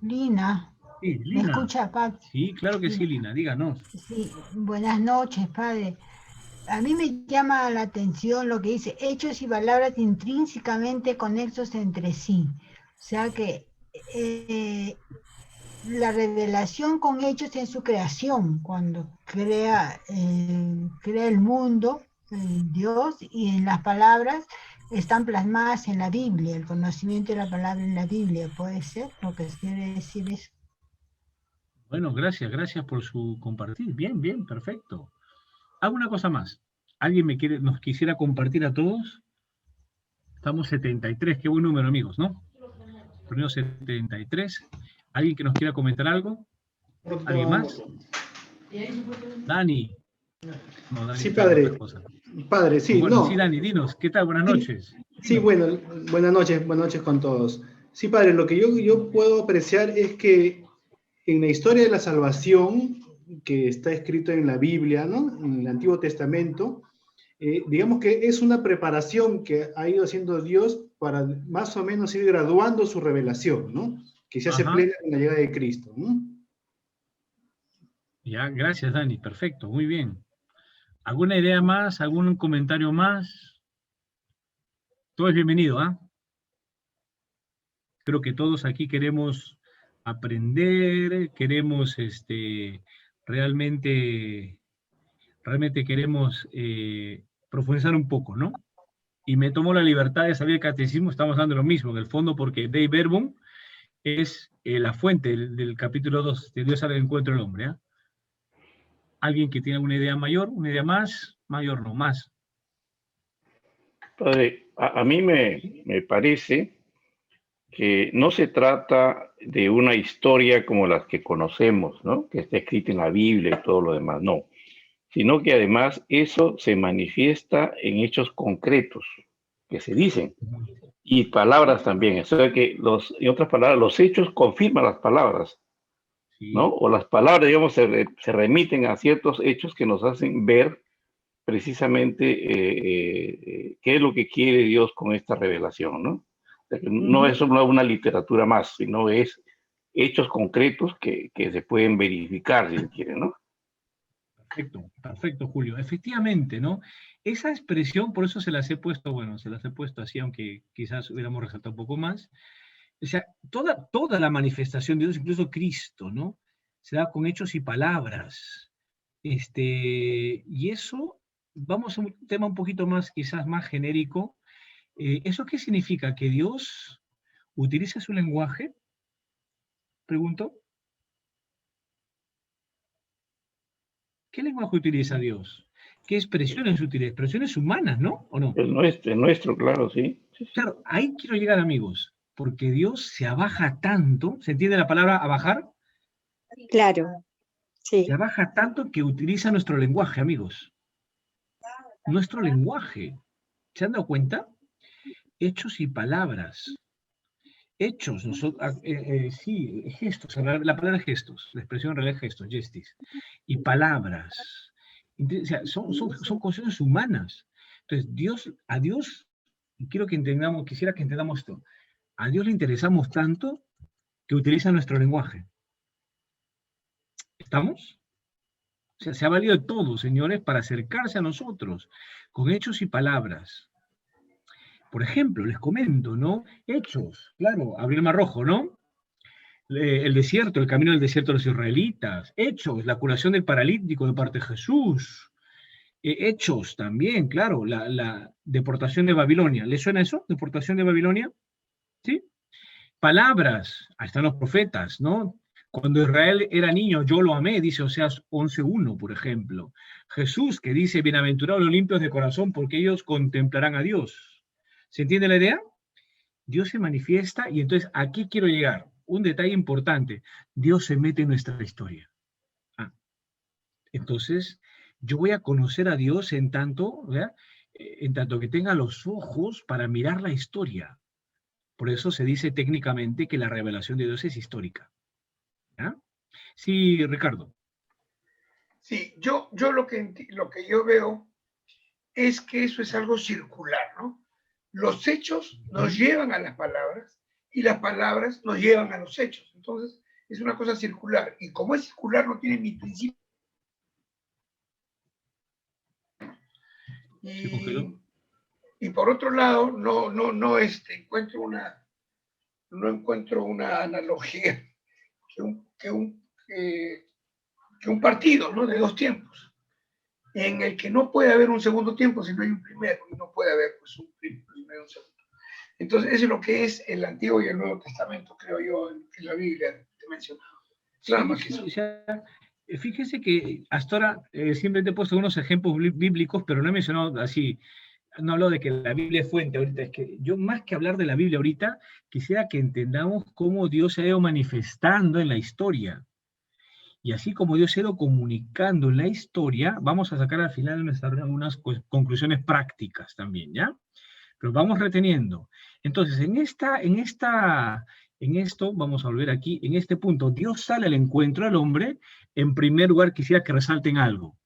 Lina. Sí, Lina. ¿Me escucha, Padre? Sí, claro que sí, Lina, díganos. Sí, buenas noches, Padre. A mí me llama la atención lo que dice, hechos y palabras intrínsecamente conexos entre sí. O sea que la revelación con hechos en su creación, cuando crea el mundo, Dios, y en las palabras están plasmadas en la Biblia, el conocimiento de la palabra en la Biblia, ¿puede ser lo que quiere decir eso? Bueno, gracias por su compartir. Bien, bien, perfecto. Hago una cosa más. ¿Alguien nos quisiera compartir a todos? Estamos 73, qué buen número, amigos, ¿no? Reunión 73. ¿Alguien que nos quiera comentar algo? ¿Alguien más? Dani. No, Dani Sí, está en padre. otras cosas. Padre, sí, Bueno, no. sí, Dani, dinos, ¿qué tal? Buenas noches. Sí, bueno, buenas noches con todos. Sí, padre, lo que yo puedo apreciar es que en la historia de la salvación, que está escrito en la Biblia, ¿no? En el Antiguo Testamento, digamos que es una preparación que ha ido haciendo Dios para más o menos ir graduando su revelación, ¿no? Que se hace Ajá. plena con la llegada de Cristo, ¿no? Ya, gracias, Dani, perfecto, muy bien. ¿Alguna idea más? ¿Algún comentario más? Todo es bienvenido, ¿ah? Creo que todos aquí queremos aprender, queremos realmente queremos profundizar un poco, ¿no? Y me tomo la libertad de saber el catecismo, estamos dando lo mismo, en el fondo, porque Dei Verbum es la fuente del capítulo 2, de Dios al encuentro del hombre, ¿ah? ¿Alguien que tiene una idea mayor, una idea más? Mayor no, más. Padre, a mí me parece que no se trata de una historia como las que conocemos, ¿no? Que está escrita en la Biblia y todo lo demás, no. Sino que además eso se manifiesta en hechos concretos que se dicen y palabras también. O sea que en otras palabras, los hechos confirman las palabras, ¿no? O las palabras, digamos, se remiten a ciertos hechos que nos hacen ver precisamente qué es lo que quiere Dios con esta revelación, ¿no? O sea, que no es solo una literatura más, sino es hechos concretos que se pueden verificar, si se quiere, ¿no? Perfecto, perfecto, Julio. Efectivamente, ¿no? Esa expresión, por eso se las he puesto, bueno, se las he puesto así, aunque quizás hubiéramos resaltado un poco más. O sea, toda la manifestación de Dios, incluso Cristo, ¿no? Se da con hechos y palabras. Y eso, vamos a un tema un poquito más, quizás más genérico. ¿Eso qué significa? ¿Que Dios utiliza su lenguaje? Pregunto. ¿Qué lenguaje utiliza Dios? ¿Qué expresiones utiliza? Expresiones humanas, ¿no? ¿O no? El nuestro, claro, sí. Claro, ahí quiero llegar, amigos, porque Dios se abaja tanto, ¿se entiende la palabra abajar? Claro, sí. Se abaja tanto que utiliza nuestro lenguaje, amigos. Nuestro lenguaje. ¿Se han dado cuenta? Hechos y palabras. Hechos, sí, gestos, la palabra gestos, la expresión en realidad gestos, gestis. Y palabras. O sea, son cosas humanas. Entonces, a Dios, quisiera que entendamos esto, a Dios le interesamos tanto que utiliza nuestro lenguaje. ¿Estamos? O sea, se ha valido de todo, señores, para acercarse a nosotros, con hechos y palabras. Por ejemplo, les comento, ¿no? Hechos, claro, abrir el Mar Rojo, ¿no? El desierto, el camino del desierto de los israelitas. Hechos, la curación del paralítico de parte de Jesús. Hechos también, claro, la deportación de Babilonia. ¿Les suena eso? ¿Deportación de Babilonia? ¿Sí? Palabras, ahí están los profetas, ¿no? Cuando Israel era niño, yo lo amé, dice Oseas 11:1, por ejemplo. Jesús, que dice, bienaventurados los limpios de corazón, porque ellos contemplarán a Dios. ¿Se entiende la idea? Dios se manifiesta, y entonces aquí quiero llegar. Un detalle importante, Dios se mete en nuestra historia. Entonces, yo voy a conocer a Dios en tanto que tenga los ojos para mirar la historia. Por eso se dice técnicamente que la revelación de Dios es histórica. ¿Ya? Sí, Ricardo. Sí, yo lo que yo veo es que eso es algo circular, ¿no? Los hechos nos llevan a las palabras y las palabras nos llevan a los hechos. Entonces, es una cosa circular. Y como es circular, no tiene ni principio. Y por otro lado, no encuentro una analogía que un partido, ¿no? De dos tiempos. en el que no puede haber un segundo tiempo si no hay un primero, y no puede haber pues, un primero y un segundo. Entonces, eso es lo que es el Antiguo y el Nuevo Testamento, creo yo, en la Biblia te he mencionado. Nada más que eso. O sea, fíjese que hasta ahora siempre te he puesto unos ejemplos bíblicos, pero no he mencionado así, no hablo de que la Biblia es fuente ahorita, es que yo más que hablar de la Biblia ahorita, quisiera que entendamos cómo Dios se ha ido manifestando en la historia. Y así como Dios se ha ido comunicando en la historia, vamos a sacar al final de nuestra reunión unas conclusiones prácticas también, ¿ya? Pero vamos reteniendo. Entonces, en esto, vamos a volver aquí, en este punto, Dios sale al encuentro al hombre. En primer lugar, quisiera que resalten algo,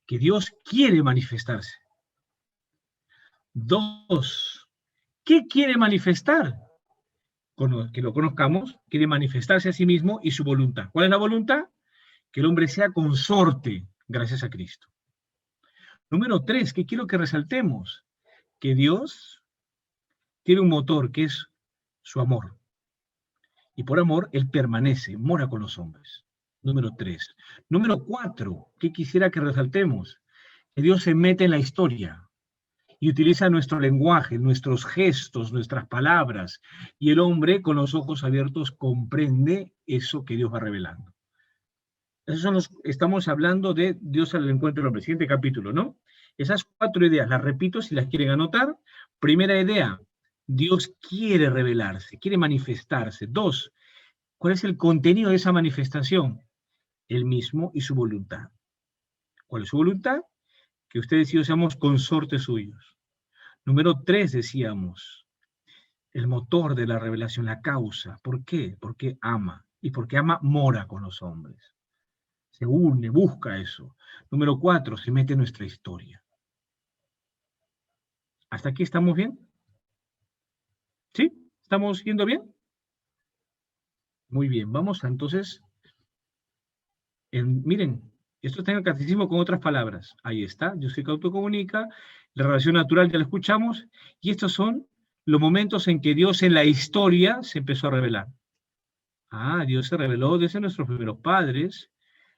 que Dios quiere manifestarse. 2, ¿qué quiere manifestar? Que lo conozcamos, quiere manifestarse a sí mismo y su voluntad. ¿Cuál es la voluntad? Que el hombre sea consorte gracias a Cristo. Número 3, que quiero que resaltemos, que Dios tiene un motor que es su amor. Y por amor, Él permanece, mora con los hombres. Número 3. Número 4, que quisiera que resaltemos, que Dios se mete en la historia y utiliza nuestro lenguaje, nuestros gestos, nuestras palabras, y el hombre con los ojos abiertos comprende eso que Dios va revelando. Estamos hablando de Dios al encuentro del hombre, siguiente capítulo, ¿no? Esas 4 ideas las repito si las quieren anotar. Primera idea, Dios quiere revelarse, quiere manifestarse. 2, ¿cuál es el contenido de esa manifestación? Él mismo y su voluntad. ¿Cuál es su voluntad? Que ustedes y yo seamos consortes suyos. Número 3, decíamos, el motor de la revelación, la causa. ¿Por qué? Porque ama. Y porque ama, mora con los hombres. Se une, busca eso. Número 4, se mete en nuestra historia. ¿Hasta aquí estamos bien? ¿Sí? ¿Estamos yendo bien? Muy bien, vamos a, entonces, miren, esto está en el catecismo con otras palabras. Ahí está, Dios se autocomunica, la relación natural ya la escuchamos, y estos son los momentos en que Dios en la historia se empezó a revelar. Dios se reveló desde nuestros primeros padres,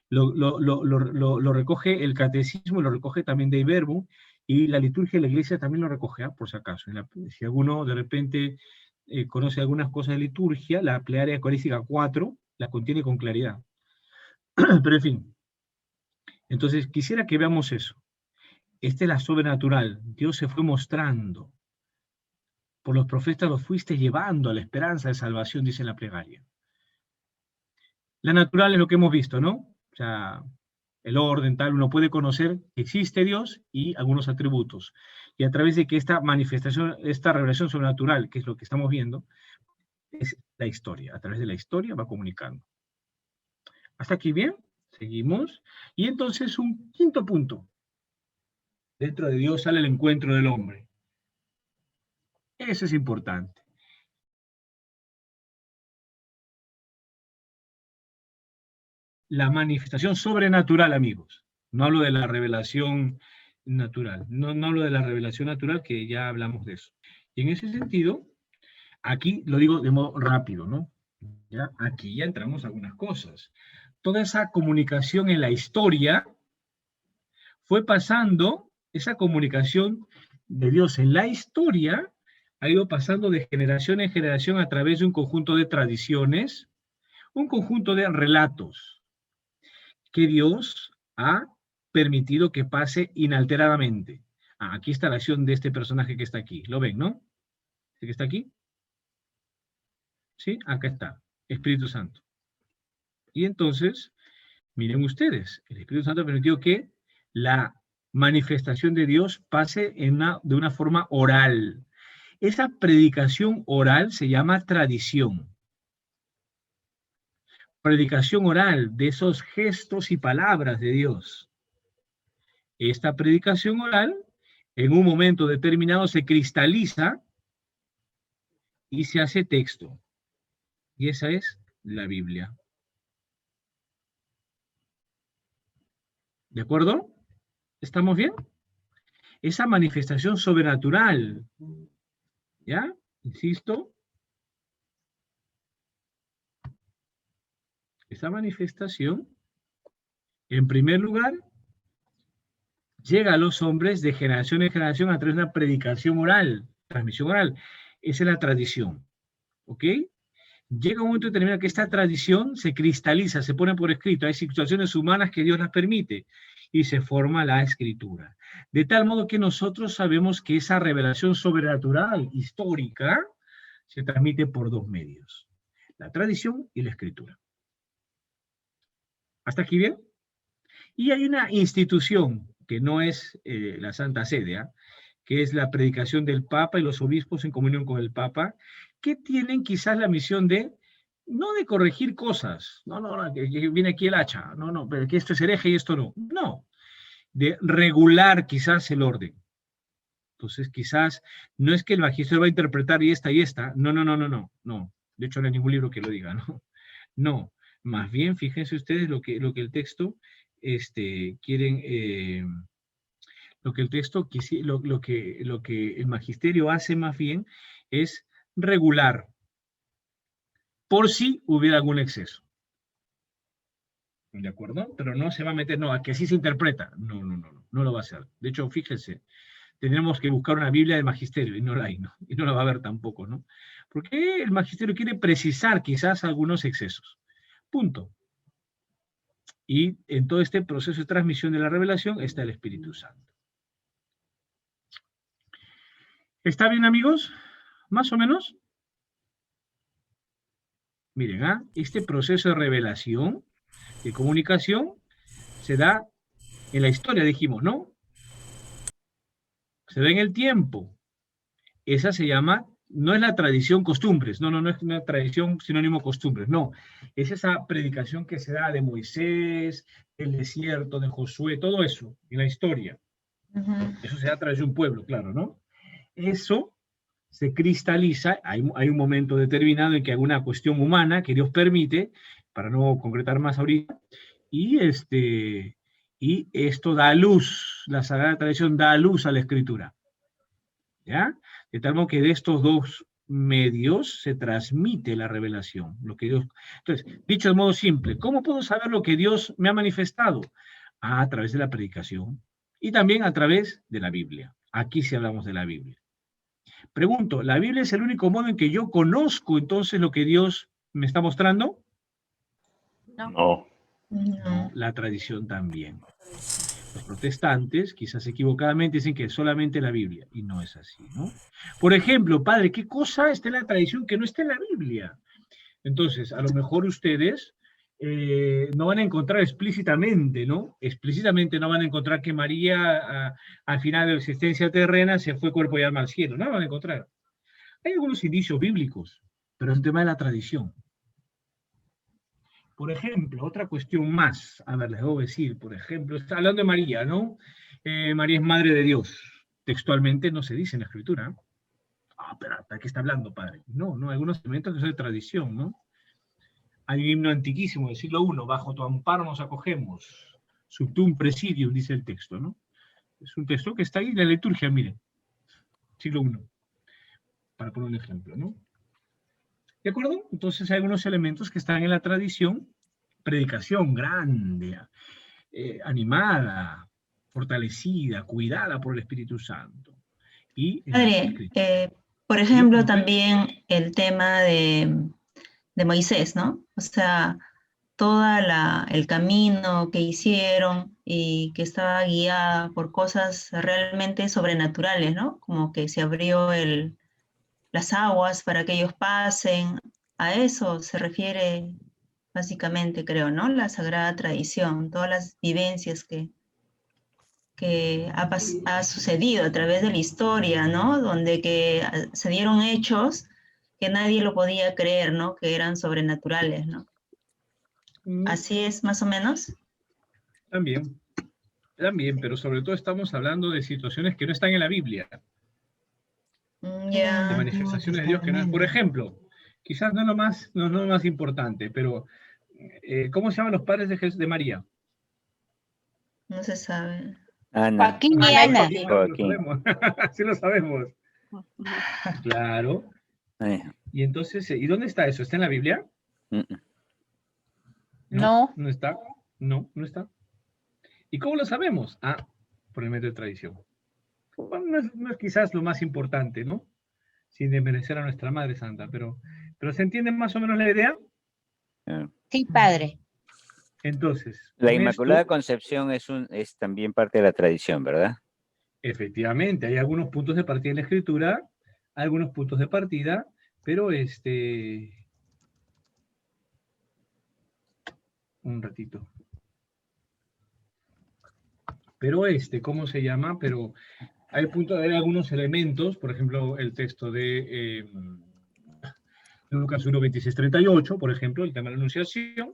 lo recoge el catecismo, lo recoge también Dei Verbum, y la liturgia de la iglesia también lo recoge, por si acaso. Si alguno de repente conoce algunas cosas de liturgia, la plegaria eucarística 4 la contiene con claridad. Pero en fin, entonces quisiera que veamos eso. Esta es la sobrenatural. Dios se fue mostrando. Por los profetas los fuiste llevando a la esperanza de salvación, dice la plegaria. La natural es lo que hemos visto, ¿no? O sea, el orden, tal, uno puede conocer que existe Dios y algunos atributos. Y a través de que esta manifestación, esta revelación sobrenatural, que es lo que estamos viendo, es la historia. A través de la historia va comunicando. ¿Hasta aquí bien? Seguimos. Y entonces un quinto punto. Dentro de Dios sale el encuentro del hombre. Eso es importante. La manifestación sobrenatural, amigos. No hablo de la revelación natural. No hablo de la revelación natural, que ya hablamos de eso. Y en ese sentido, aquí lo digo de modo rápido, ¿no? ¿Ya? Aquí ya entramos a algunas cosas. Toda esa comunicación en la historia fue pasando, esa comunicación de Dios en la historia ha ido pasando de generación en generación a través de un conjunto de tradiciones, un conjunto de relatos que Dios ha permitido que pase inalteradamente. Aquí está la acción de este personaje que está aquí. ¿Lo ven, no? ¿Sí que está aquí? ¿Sí? Acá está. Espíritu Santo. Y entonces, miren ustedes, el Espíritu Santo ha permitido que la manifestación de Dios pase de una forma oral. Esa predicación oral se llama tradición. Predicación oral de esos gestos y palabras de Dios. Esta predicación oral, en un momento determinado, se cristaliza y se hace texto. Y esa es la Biblia. ¿De acuerdo? ¿Estamos bien? Esa manifestación sobrenatural, ¿ya? Insisto, esa manifestación, en primer lugar, llega a los hombres de generación en generación a través de una predicación oral, transmisión oral. Esa es la tradición, ¿ok? Llega un momento determinado que esta tradición se cristaliza, se pone por escrito. Hay situaciones humanas que Dios las permite y se forma la escritura. De tal modo que nosotros sabemos que esa revelación sobrenatural, histórica, se transmite por dos medios: la tradición y la escritura. ¿Hasta aquí bien? Y hay una institución que no es la Santa Sede, ¿eh? Que es la predicación del Papa y los obispos en comunión con el Papa, que tienen quizás la misión de, no de corregir cosas, no, que viene aquí el hacha, no, pero que esto es hereje y esto no, de regular quizás el orden. Entonces quizás no es que el magisterio va a interpretar y esta, no, de hecho no hay ningún libro que lo diga, no, más bien fíjense ustedes lo que el texto quieren... Lo que el texto, lo que el magisterio hace más bien es regular por si hubiera algún exceso. ¿De acuerdo? Pero no se va a meter, no, a que así se interpreta. No lo va a hacer. De hecho, fíjense, tendremos que buscar una Biblia de magisterio y no la hay, ¿no? Y no la va a haber tampoco, ¿no? Porque el magisterio quiere precisar quizás algunos excesos. Punto. Y en todo este proceso de transmisión de la revelación está el Espíritu Santo. ¿Está bien, amigos? ¿Más o menos? Miren, este proceso de revelación, de comunicación, se da en la historia, dijimos, ¿no? Se da en el tiempo. Esa se llama, no es la tradición costumbres, no es una tradición sinónimo costumbres, no. Es esa predicación que se da de Moisés, el desierto, de Josué, todo eso, en la historia. Eso se da a través de un pueblo, claro, ¿no? Eso se cristaliza, hay un momento determinado en que hay una cuestión humana que Dios permite, para no concretar más ahorita, y esto da luz, la Sagrada Tradición da luz a la Escritura. ¿Ya? De tal modo que de estos dos medios se transmite la revelación, lo que Dios... Entonces, dicho de modo simple, ¿cómo puedo saber lo que Dios me ha manifestado? A través de la predicación y también a través de la Biblia. Aquí sí hablamos de la Biblia. Pregunto, ¿la Biblia es el único modo en que yo conozco entonces lo que Dios me está mostrando? No. No, la tradición también. Los protestantes, quizás equivocadamente, dicen que solamente la Biblia, y no es así, ¿no? Por ejemplo, padre, ¿qué cosa está en la tradición que no está en la Biblia? Entonces, a lo mejor ustedes no van a encontrar explícitamente, ¿no? Explícitamente no van a encontrar que María, al final de la existencia terrena, se fue cuerpo y alma al cielo. No lo van a encontrar. Hay algunos indicios bíblicos, pero es un tema de la tradición. Por ejemplo, otra cuestión más, a ver, les debo decir, por ejemplo, está hablando de María, ¿no? María es madre de Dios. Textualmente no se dice en la Escritura. Pero ¿de qué está hablando, padre? No, hay algunos elementos que son de tradición, ¿no? Hay un himno antiquísimo del siglo I, bajo tu amparo nos acogemos, subtum presidium, dice el texto, ¿no? Es un texto que está ahí en la liturgia, miren, siglo I, para poner un ejemplo, ¿no? ¿De acuerdo? Entonces hay algunos elementos que están en la tradición, predicación grande, animada, fortalecida, cuidada por el Espíritu Santo. Y Padre, por ejemplo, también el tema de Moisés, ¿no? O sea, todo el camino que hicieron y que estaba guiada por cosas realmente sobrenaturales, ¿no? Como que se abrió las aguas para que ellos pasen. A eso se refiere básicamente, creo, ¿no? La Sagrada Tradición, todas las vivencias que ha sucedido a través de la historia, ¿no? Donde que se dieron hechos que nadie lo podía creer, ¿no? Que eran sobrenaturales, ¿no? Así es, más o menos. También, pero sobre todo estamos hablando de situaciones que no están en la Biblia. De manifestaciones de Dios que no es, por ejemplo, quizás no es lo más importante, pero ¿cómo se llaman los padres de María? No se sabe. Ana. Joaquín y Ana. Sí lo sabemos. Claro. Y entonces, ¿y dónde está eso? ¿Está en la Biblia? No. ¿No está? No está. ¿Y cómo lo sabemos? por el método de tradición. Bueno, no es quizás lo más importante, ¿no? Sin desmerecer a nuestra Madre Santa, pero ¿se entiende más o menos la idea? Sí, padre. Entonces, La con Inmaculada esto, Concepción es también parte de la tradición, ¿verdad? efectivamente, hay algunos puntos de partida en la Escritura, algunos puntos de partida, pero un ratito. Pero ¿cómo se llama? Pero hay algunos elementos, por ejemplo, el texto de Lucas 1, 26, 38, por ejemplo, el tema de la Anunciación,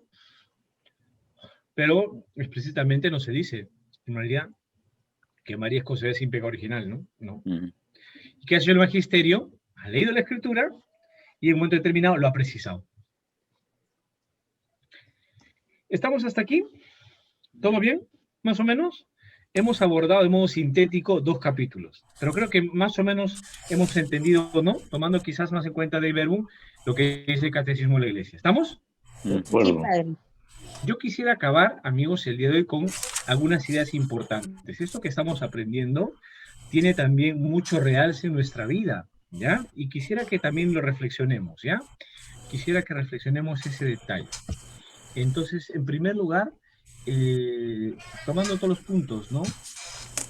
pero explícitamente no se dice en María que María es concebida sin pecado original, ¿no? No. ¿Y qué ha hecho el magisterio? Ha leído la Escritura y en un momento determinado lo ha precisado. ¿Estamos hasta aquí? ¿Todo bien? ¿Más o menos? Hemos abordado de modo sintético 2 capítulos, pero creo que más o menos hemos entendido, ¿no? Tomando quizás más en cuenta de Verbum lo que es el Catecismo de la Iglesia. ¿Estamos? De acuerdo. Yo quisiera acabar, amigos, el día de hoy con algunas ideas importantes. Esto que estamos aprendiendo tiene también mucho realce en nuestra vida, ¿ya? Y quisiera que también lo reflexionemos, ¿ya? Quisiera que reflexionemos ese detalle. Entonces, en primer lugar, tomando todos los puntos, ¿no?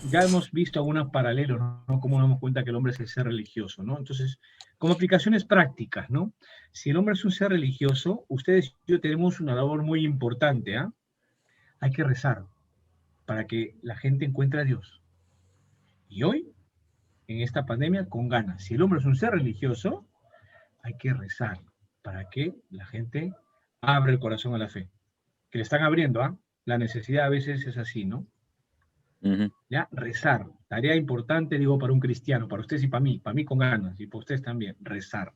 Ya hemos visto algunos paralelos, ¿no? Cómo nos damos cuenta que el hombre es el ser religioso, ¿no? Entonces, como aplicaciones prácticas, ¿no? Si el hombre es un ser religioso, ustedes y yo tenemos una labor muy importante, ¿ah? Hay que rezar para que la gente encuentre a Dios. Y hoy, en esta pandemia, con ganas. Si el hombre es un ser religioso, hay que rezar para que la gente abra el corazón a la fe. Que le están abriendo, ¿ah? La necesidad a veces es así, ¿no? Ya, rezar. Tarea importante, digo, para un cristiano, para ustedes y para mí con ganas, y para ustedes también, rezar.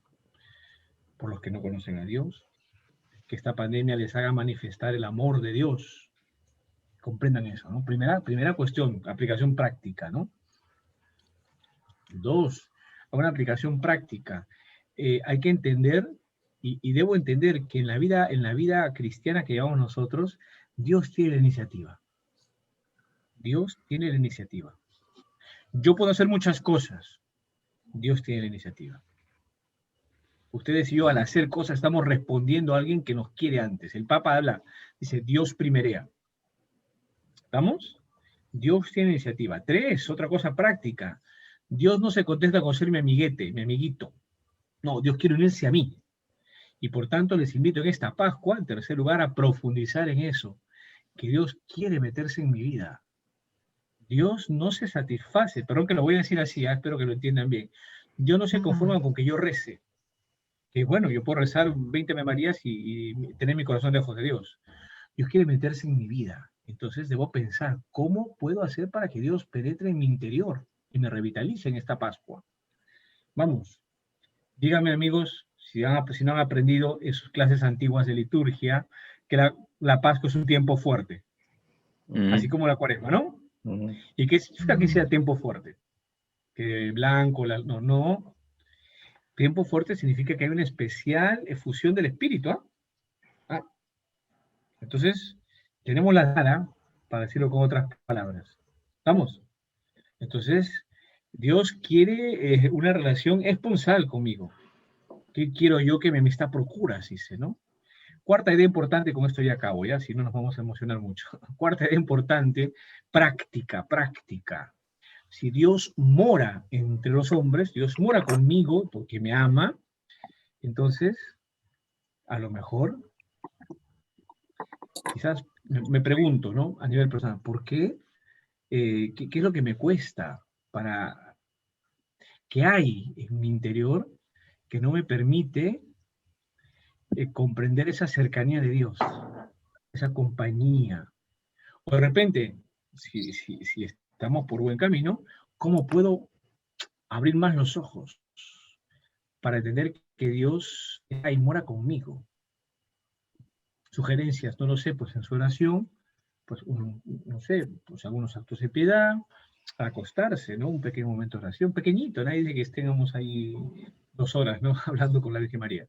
Por los que no conocen a Dios, que esta pandemia les haga manifestar el amor de Dios. Comprendan eso, ¿no? Primera cuestión, aplicación práctica, ¿no? 2, una aplicación práctica. Hay que entender, y debo entender que en la vida cristiana que llevamos nosotros, Dios tiene la iniciativa. Dios tiene la iniciativa. Yo puedo hacer muchas cosas. Dios tiene la iniciativa. Ustedes y yo al hacer cosas estamos respondiendo a alguien que nos quiere antes. El Papa habla, dice, Dios primerea. ¿Estamos? Dios tiene iniciativa. 3, otra cosa práctica. Dios no se contenta con ser mi amiguete, mi amiguito. No, Dios quiere unirse a mí. Y por tanto les invito en esta Pascua, en tercer lugar, a profundizar en eso. Que Dios quiere meterse en mi vida. Dios no se satisface, perdón que lo voy a decir así, espero que lo entiendan bien. Dios no se conforma con que yo rece. Que bueno, yo puedo rezar 20 Ave Marías y tener mi corazón lejos de Dios. Dios quiere meterse en mi vida. Entonces debo pensar, ¿cómo puedo hacer para que Dios penetre en mi interior y me revitalice en esta Pascua? Vamos, díganme amigos, si no han aprendido en sus clases antiguas de liturgia, que la Pascua es un tiempo fuerte. Así como la Cuaresma, ¿no? ¿Y qué significa que sea tiempo fuerte? Que blanco, no. Tiempo fuerte significa que hay una especial efusión del Espíritu, ¿ah? Entonces, tenemos la dada, para decirlo con otras palabras. ¿Estamos? Entonces, Dios quiere una relación esponsal conmigo. ¿Qué quiero yo? Que mi amistad procura, dice, ¿no? Cuarta idea importante, con esto ya acabo, ya, si no nos vamos a emocionar mucho. Cuarta idea importante, práctica. Si Dios mora entre los hombres, Dios mora conmigo porque me ama, entonces, a lo mejor, quizás me pregunto, ¿no? A nivel personal, ¿por qué? ¿Qué es lo que me cuesta para... ¿Qué hay en mi interior que no me permite comprender esa cercanía de Dios, esa compañía? O de repente, si estamos por buen camino, ¿cómo puedo abrir más los ojos para entender que Dios está y mora conmigo? Sugerencias, no lo sé, pues en su oración, pues no sé, pues algunos actos de piedad, acostarse, ¿no? Un pequeño momento de oración, pequeñito, nadie dice que estemos ahí 2 horas, ¿no? Hablando con la Virgen María.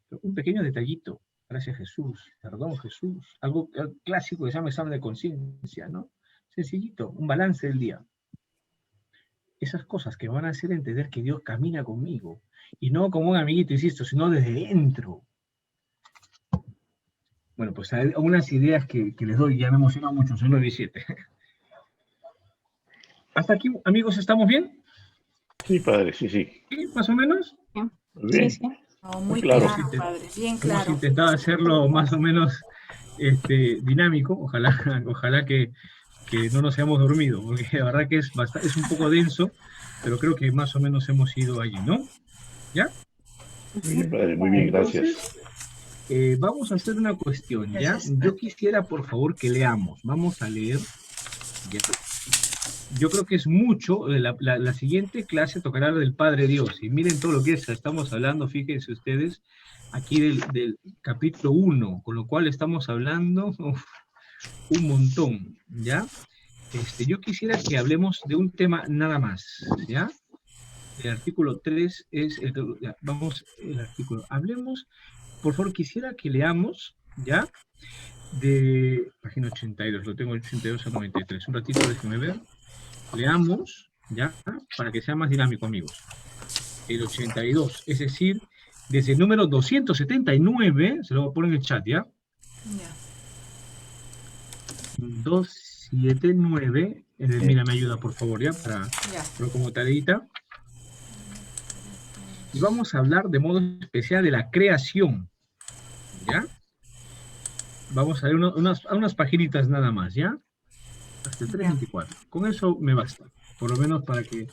Pero un pequeño detallito, gracias Jesús, perdón Jesús, algo clásico que se llama examen de conciencia, ¿no? Sencillito, un balance del día. esas cosas que van a hacer entender que Dios camina conmigo. Y no como un amiguito, insisto, sino desde dentro. Bueno, pues hay algunas ideas que les doy, ya me emociona mucho, son 9 y 7. ¿Hasta aquí, amigos, estamos bien? Sí, padre, sí, sí. ¿Sí, más o menos? Muy bien. Sí, sí. Oh, muy Claro. claro, padre, bien Hemos claro. intentado hacerlo más o menos dinámico, ojalá que no nos hayamos dormido, porque la verdad que es un poco denso, pero creo que más o menos hemos ido allí, ¿no? ¿Ya? Muy bien, padre, muy bien, gracias. Entonces, vamos a hacer una cuestión, ¿ya? Yo quisiera, por favor, que leamos. Vamos a leer. ¿Ya? Yo creo que es mucho. La siguiente clase tocará la del Padre Dios. Y miren todo lo que estamos hablando, fíjense ustedes, aquí del capítulo 1, con lo cual estamos hablando un montón, ¿ya? Yo quisiera que hablemos de un tema nada más, ¿ya? El artículo 3 es, el artículo, hablemos, por favor, quisiera que leamos, ¿ya? De página 82, lo tengo 82 a 93, un ratito, déjenme ver. Leamos, ¿ya? Para que sea más dinámico, amigos. El 82, es decir, desde el número 279, se lo voy a poner en el chat, ¿ya? Ya. 279, Mira, me ayuda, por favor, ¿ya? Para como tareita. Y vamos a hablar de modo especial de la creación, ¿ya? Vamos a ver unas paginitas nada más, ¿ya? Hasta el 324. Con eso me basta, por lo menos para que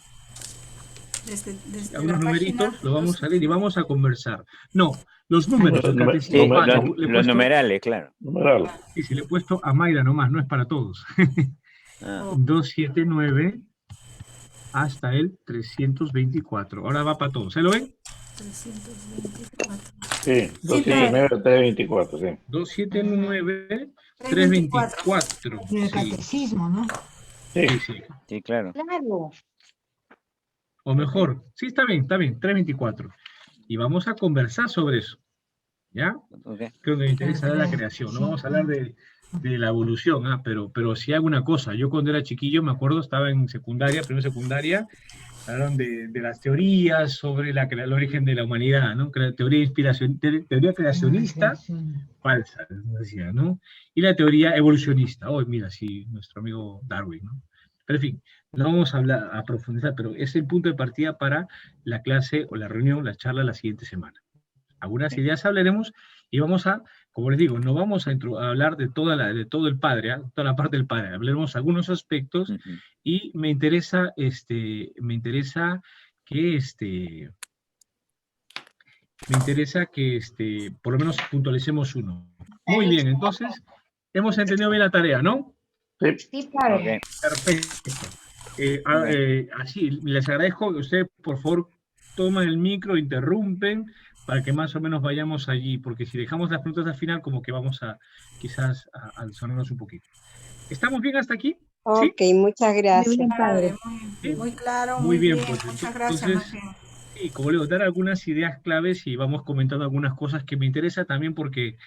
Desde unos la numeritos página lo vamos a leer y vamos a conversar. No, los números del Sí, catecismo. los numerales, claro. Numeral. Sí, sí, le he puesto a Mayra nomás, no es para todos. 279 hasta el 324. Ahora va para todos. ¿Se lo ven? 324. Sí, 279, 324, sí. 279, 324. Y el Sí, catecismo, ¿no? sí, sí. Sí, claro. Claro. O mejor, sí, está bien, 324. Y vamos a conversar sobre eso. ¿Ya? Okay. Creo que me interesa la creación. No vamos a hablar de la evolución, pero sí alguna cosa. Yo cuando era chiquillo, me acuerdo, estaba en secundaria, primero secundaria, hablaron de las teorías sobre el origen de la humanidad, ¿no? Teoría creacionista, falsa, decía, ¿no? Y la teoría evolucionista. Oh, mira, sí, nuestro amigo Darwin, ¿no? Pero en fin, no vamos a profundizar, pero es el punto de partida para la clase o la reunión, la charla la siguiente semana. Algunas ideas hablaremos y vamos a, como les digo, no vamos a hablar de todo el Padre, toda la parte del Padre, hablaremos algunos aspectos y me interesa que por lo menos puntualicemos uno. Muy bien, entonces, hemos entendido bien la tarea, ¿no? Sí, padre. Perfecto. Así, les agradezco que ustedes, por favor, toman el micro, interrumpen, para que más o menos vayamos allí, porque si dejamos las preguntas al final, como que vamos quizás a sonarnos un poquito. ¿Estamos bien hasta aquí? Ok, ¿sí? muchas gracias. Muy bien, padre. Muy claro, muy bien. Pues, muchas gracias, entonces, sí, como le digo, dar algunas ideas claves y vamos comentando algunas cosas que me interesa también porque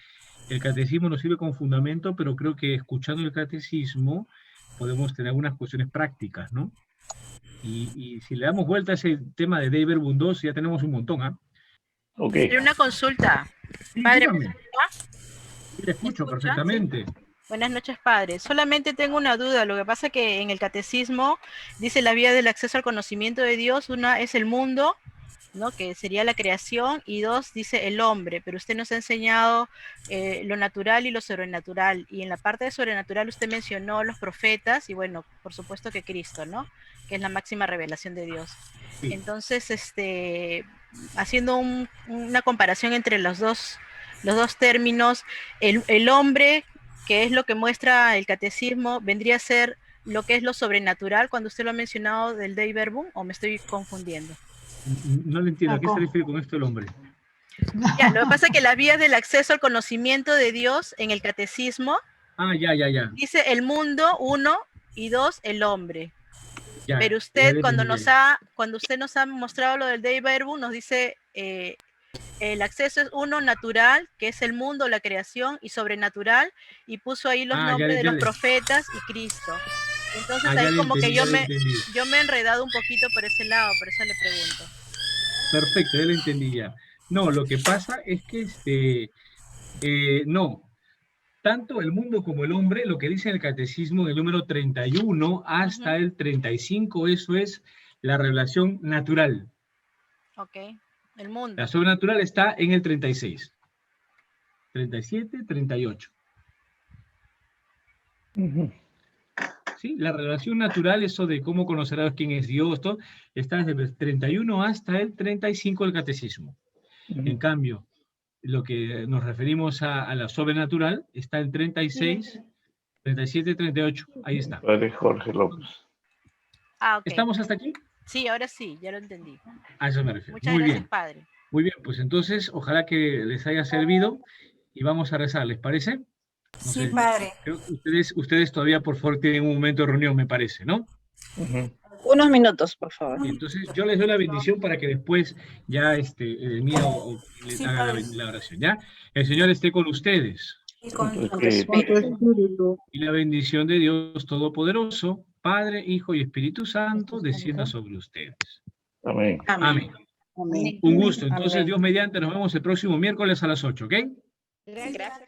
el catecismo nos sirve como fundamento, pero creo que escuchando el catecismo podemos tener algunas cuestiones prácticas, ¿no? Y si le damos vuelta a ese tema de Dei Verbum 2, ya tenemos un montón, ¿ah? Ok. Una consulta. Sí, Padre, dígame. Sí, le escucho perfectamente. Sí. Buenas noches, padre. Solamente tengo una duda. Lo que pasa es que en el catecismo dice la vía del acceso al conocimiento de Dios. Una es el mundo, ¿no? Que sería la creación, y dos dice el hombre, pero usted nos ha enseñado lo natural y lo sobrenatural, y en la parte de sobrenatural usted mencionó los profetas y bueno, por supuesto que Cristo, ¿no? Que es la máxima revelación de Dios. Sí. Entonces, haciendo una comparación entre los dos términos, el hombre, que es lo que muestra el catecismo, vendría a ser lo que es lo sobrenatural cuando usted lo ha mencionado del Dei Verbum, ¿o me estoy confundiendo? No le entiendo, ¿a qué se refiere con esto el hombre? Ya, lo que pasa es que las vías del acceso al conocimiento de Dios en el catecismo ya. Dice el mundo, 1, y 2, el hombre. Ya, pero usted, cuando usted nos ha mostrado lo del Dei Verbum, nos dice el acceso es 1 natural, que es el mundo, la creación, y sobrenatural, y puso ahí los nombres de los profetas y Cristo. Entonces ya ahí le como que entendí, ya le entendí. yo me he enredado un poquito por ese lado, por eso le pregunto. Perfecto, ya lo entendí ya. No, lo que pasa es que no, tanto el mundo como el hombre, lo que dice el catecismo del número 31 hasta el 35, eso es la revelación natural. Ok, el mundo. La sobrenatural está en el 36, 37, 38. Sí, la revelación natural, eso de cómo conocerás quién es Dios, todo, está desde el 31 hasta el 35 del catecismo. En cambio, lo que nos referimos a la sobrenatural está en 36, 37, 38. Ahí está. Padre Jorge López. Ah, ok. ¿Estamos hasta aquí? Sí, ahora sí, ya lo entendí. A eso me refiero. Muchas Muy gracias, bien. padre. Muy bien, pues entonces ojalá que les haya servido y vamos a rezar, ¿les parece? No Sí, sé, padre. creo que ustedes todavía por favor tienen un momento de reunión, me parece, ¿no? Unos minutos, por favor. Y entonces yo les doy la bendición para que después ya el mío les Sí, haga padre. la oración, ¿ya? El Señor esté con ustedes. Y con Con tu espíritu. Y la bendición de Dios Todopoderoso, Padre, Hijo y Espíritu Santo, descienda sobre ustedes. Amén. Amén. Amén. Un gusto. Entonces, Amén. Dios mediante, nos vemos el próximo miércoles a las 8, ¿ok? Gracias.